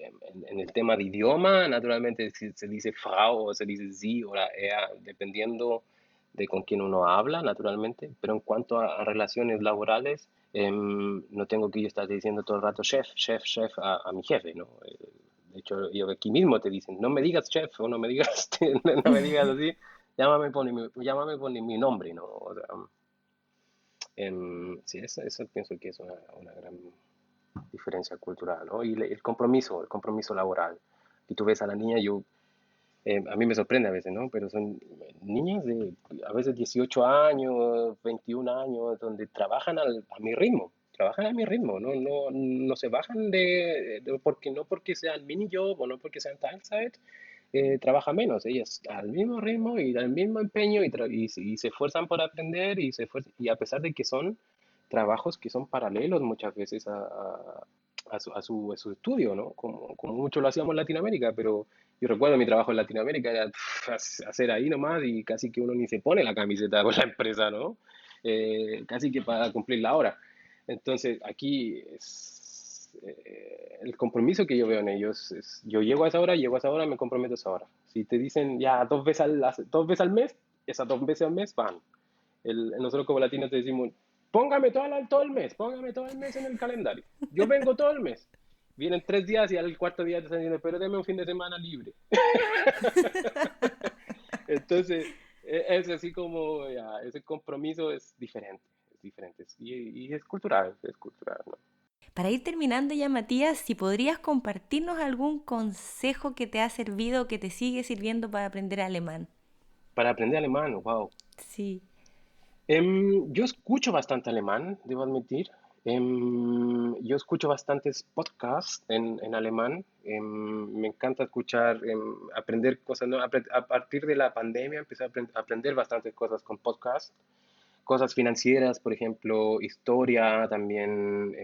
B: en el tema de idioma, naturalmente se dice Frau o se dice Sie o la EA, dependiendo de con quién uno habla, naturalmente. Pero en cuanto a relaciones laborales, no tengo que yo estar diciendo todo el rato chef, chef, chef a mi jefe, ¿no? De hecho, yo aquí mismo te dicen, no me digas chef o no me digas, no me digas así. llámame por mi nombre, ¿no? O sea, sí, eso pienso que es una gran diferencia cultural, ¿no? Y el compromiso laboral. Y tú ves a la niña, a mí me sorprende a veces, ¿no? Pero son niñas de a veces 18 años, 21 años, donde a mi ritmo, trabajan a mi ritmo, no se bajan porque no porque sean mini job o no porque sean time side, trabaja menos, ellas al mismo ritmo y al mismo empeño y se esfuerzan por aprender y a pesar de que son trabajos que son paralelos muchas veces a su estudio, ¿no? Como mucho lo hacíamos en Latinoamérica, pero yo recuerdo mi trabajo en Latinoamérica era hacer ahí nomás y casi que uno ni se pone la camiseta con la empresa, ¿no? Casi que para cumplir la hora. Entonces, aquí el compromiso que yo veo en ellos es, yo llego a esa hora, me comprometo a esa hora. Si te dicen ya 2 veces al mes, esas 2 veces al mes van. Nosotros como latinos te decimos, todo el mes, póngame todo el mes en el calendario. Yo vengo todo el mes. Vienen 3 días y al cuarto día te están diciendo, pero deme un fin de semana libre. Entonces, es así como, ya, ese compromiso es diferente, y es cultural, ¿no?
A: Para ir terminando ya, Matías, si podrías compartirnos algún consejo que te ha servido o que te sigue sirviendo para aprender alemán.
B: Para aprender alemán, wow.
A: Sí.
B: Yo escucho bastante alemán, debo admitir. Yo escucho bastantes podcasts en alemán. Me encanta escuchar, aprender cosas, ¿no? A partir de la pandemia empecé a aprender bastantes cosas con podcasts. Cosas financieras, por ejemplo, historia también,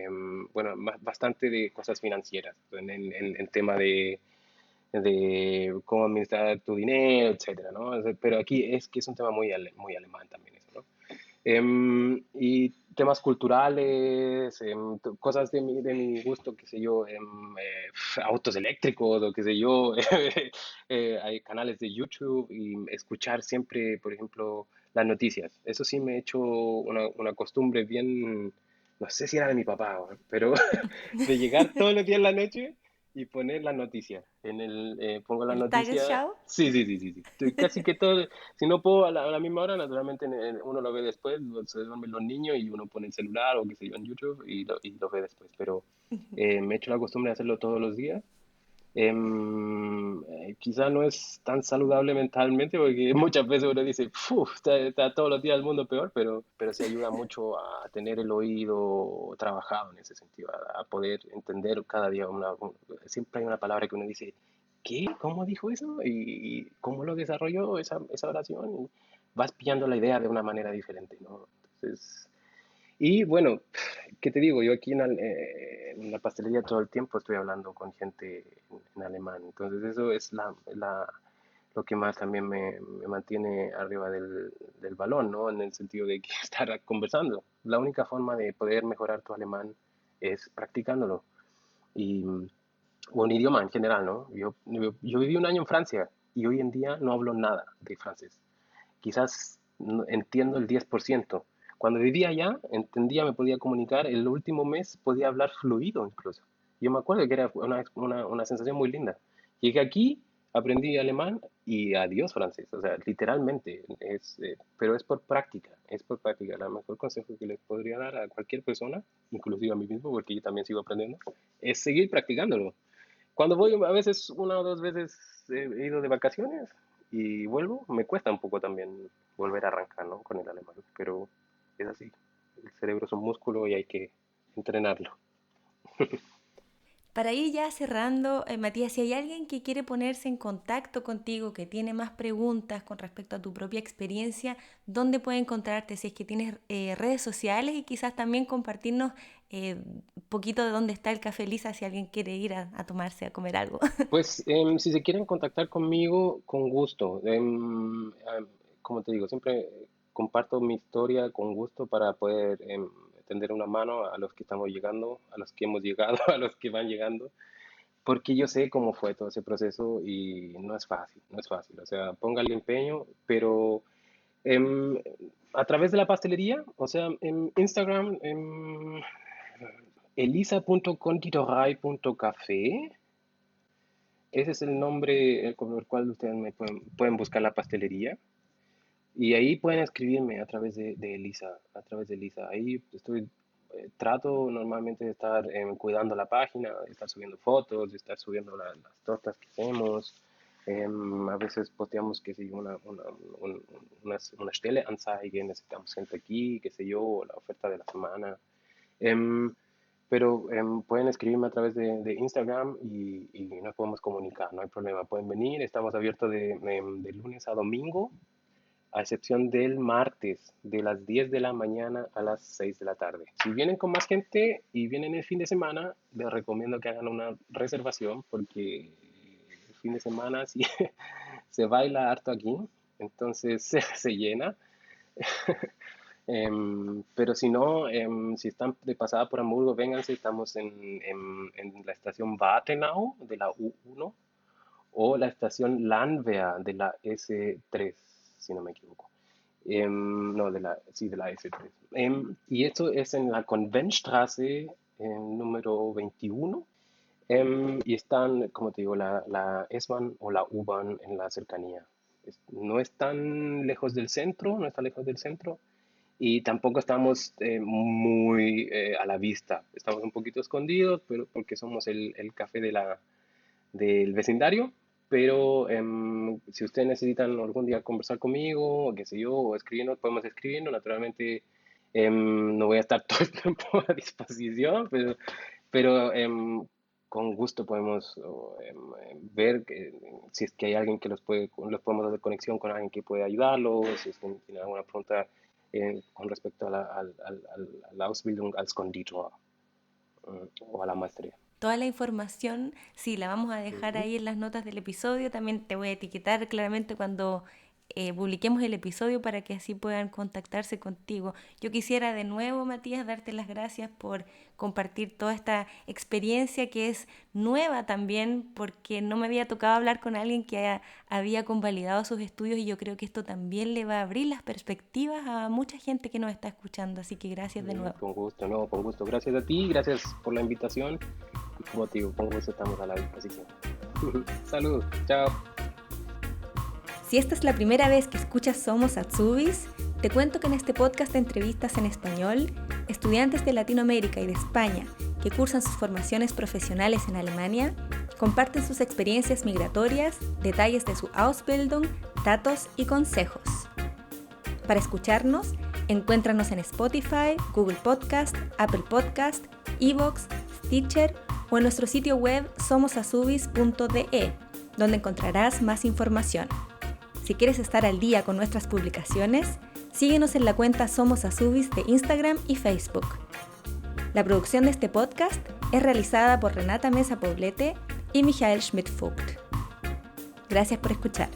B: bueno, bastante de cosas financieras, en tema de cómo administrar tu dinero, etcétera, ¿no? Pero aquí es que es un tema muy alemán también eso, ¿no? Y temas culturales, cosas de mi gusto, qué sé yo, autos eléctricos o qué sé yo, hay canales de YouTube y escuchar siempre, por ejemplo, las noticias. Eso sí me he hecho una costumbre bien, no sé si era de mi papá, pero de llegar todos los días en la noche y poner las noticias. Pongo las
A: ¿El
B: noticias.
A: Tagesschau?
B: Sí, sí, sí, sí, sí. Casi que todo, si no puedo a la misma hora, naturalmente uno lo ve después, se duermen los niños y uno pone el celular o qué sé yo en YouTube y lo ve después. Pero me he hecho la costumbre de hacerlo todos los días. Quizá no es tan saludable mentalmente porque muchas veces uno dice, "Uf, está todos los días el mundo peor", pero sí ayuda mucho a tener el oído trabajado en ese sentido, a poder entender cada día siempre hay una palabra que uno dice, ¿qué? ¿Cómo dijo eso? ¿Y cómo lo desarrolló esa oración? Y vas pillando la idea de una manera diferente, ¿no? Entonces, y bueno, ¿qué te digo? Yo aquí en la pastelería todo el tiempo estoy hablando con gente en alemán. Entonces eso es lo que más también me mantiene arriba del balón, ¿no? En el sentido de que estar conversando. La única forma de poder mejorar tu alemán es practicándolo. Y, o un idioma en general, ¿no? Yo viví un año en Francia y hoy en día no hablo nada de francés. Quizás entiendo el 10%. Cuando vivía allá, entendía, me podía comunicar, el último mes podía hablar fluido incluso. Yo me acuerdo que era una sensación muy linda. Llegué aquí, aprendí alemán y adiós francés, o sea, literalmente, pero es por práctica, es por práctica. El mejor consejo que les podría dar a cualquier persona, inclusive a mí mismo, porque yo también sigo aprendiendo, es seguir practicándolo. Cuando voy, a veces 1 o 2 veces he ido de vacaciones y vuelvo, me cuesta un poco también volver a arrancar, ¿no? Con el alemán, pero es así. El cerebro es un músculo y hay que entrenarlo.
A: Para ir ya cerrando, Matías, si hay alguien que quiere ponerse en contacto contigo, que tiene más preguntas con respecto a tu propia experiencia, ¿dónde puede encontrarte? Si es que tienes redes sociales y quizás también compartirnos un poquito de dónde está el Café Lisa si alguien quiere ir a tomarse, a comer algo.
B: Pues si se quieren contactar conmigo, con gusto. Como te digo, siempre comparto mi historia con gusto para poder tender una mano a los que estamos llegando, a los que hemos llegado, a los que van llegando. Porque yo sé cómo fue todo ese proceso y no es fácil, no es fácil. O sea, póngale empeño, pero em, a través de la pastelería, o sea, en Instagram, elisa.conditorei.café, ese es el nombre con el cual ustedes me pueden buscar la pastelería. Y ahí pueden escribirme a través de Elisa, a través de Elisa. Ahí trato normalmente de estar cuidando la página, de estar subiendo fotos, de estar subiendo las tortas que hacemos. A veces posteamos, qué sé yo, una Stelleanzeige, necesitamos gente aquí, qué sé yo, la oferta de la semana. Em, pero pueden escribirme a través de Instagram y nos podemos comunicar, no hay problema. Pueden venir, estamos abiertos de lunes a domingo, a excepción del martes, de las 10 de la mañana a las 6 de la tarde. Si vienen con más gente y vienen el fin de semana, les recomiendo que hagan una reservación porque el fin de semana sí, se baila harto aquí, entonces se llena. Pero si no, si están de pasada por Hamburgo, vénganse, estamos en la estación Wartenau de la U1 o la estación Landwehr de la S3, si no me equivoco. No, sí, de la S3. Y esto es en la Conventstraße número 21. Y están, como te digo, la S-Bahn o la U-Bahn en la cercanía. No es tan lejos del centro, no está lejos del centro, y tampoco estamos muy a la vista. Estamos un poquito escondidos, pero porque somos el café del vecindario. Pero si ustedes necesitan algún día conversar conmigo, o qué sé yo, o escribirnos, podemos escribirnos. Naturalmente, no voy a estar todo el tiempo a disposición, pero con gusto podemos ver si es que hay alguien que los podemos hacer conexión con alguien que puede ayudarlos, si es que tienen alguna pregunta con respecto a la Ausbildung als Konditor o a la maestría.
A: Toda la información, sí, la vamos a dejar ahí en las notas del episodio. También te voy a etiquetar claramente cuando publiquemos el episodio para que así puedan contactarse contigo. Yo quisiera de nuevo, Matías, darte las gracias por compartir toda esta experiencia que es nueva también, porque no me había tocado hablar con alguien que había convalidado sus estudios y yo creo que esto también le va a abrir las perspectivas a mucha gente que nos está escuchando. Así que gracias de nuevo.
B: Con gusto, no, con gusto. Gracias a ti, gracias por la invitación. Y como te digo, con gusto estamos a la disposición. Saludos, chao.
A: Si esta es la primera vez que escuchas Somos Azubis, te cuento que en este podcast de entrevistas en español, estudiantes de Latinoamérica y de España que cursan sus formaciones profesionales en Alemania, comparten sus experiencias migratorias, detalles de su Ausbildung, datos y consejos. Para escucharnos, encuéntranos en Spotify, Google Podcast, Apple Podcast, iVoox, Stitcher o en nuestro sitio web somosazubis.de, donde encontrarás más información. Si quieres estar al día con nuestras publicaciones, síguenos en la cuenta Somos Azubis de Instagram y Facebook. La producción de este podcast es realizada por Renata Mesa Poblete y Michael Schmidt-Vogt. Gracias por escuchar.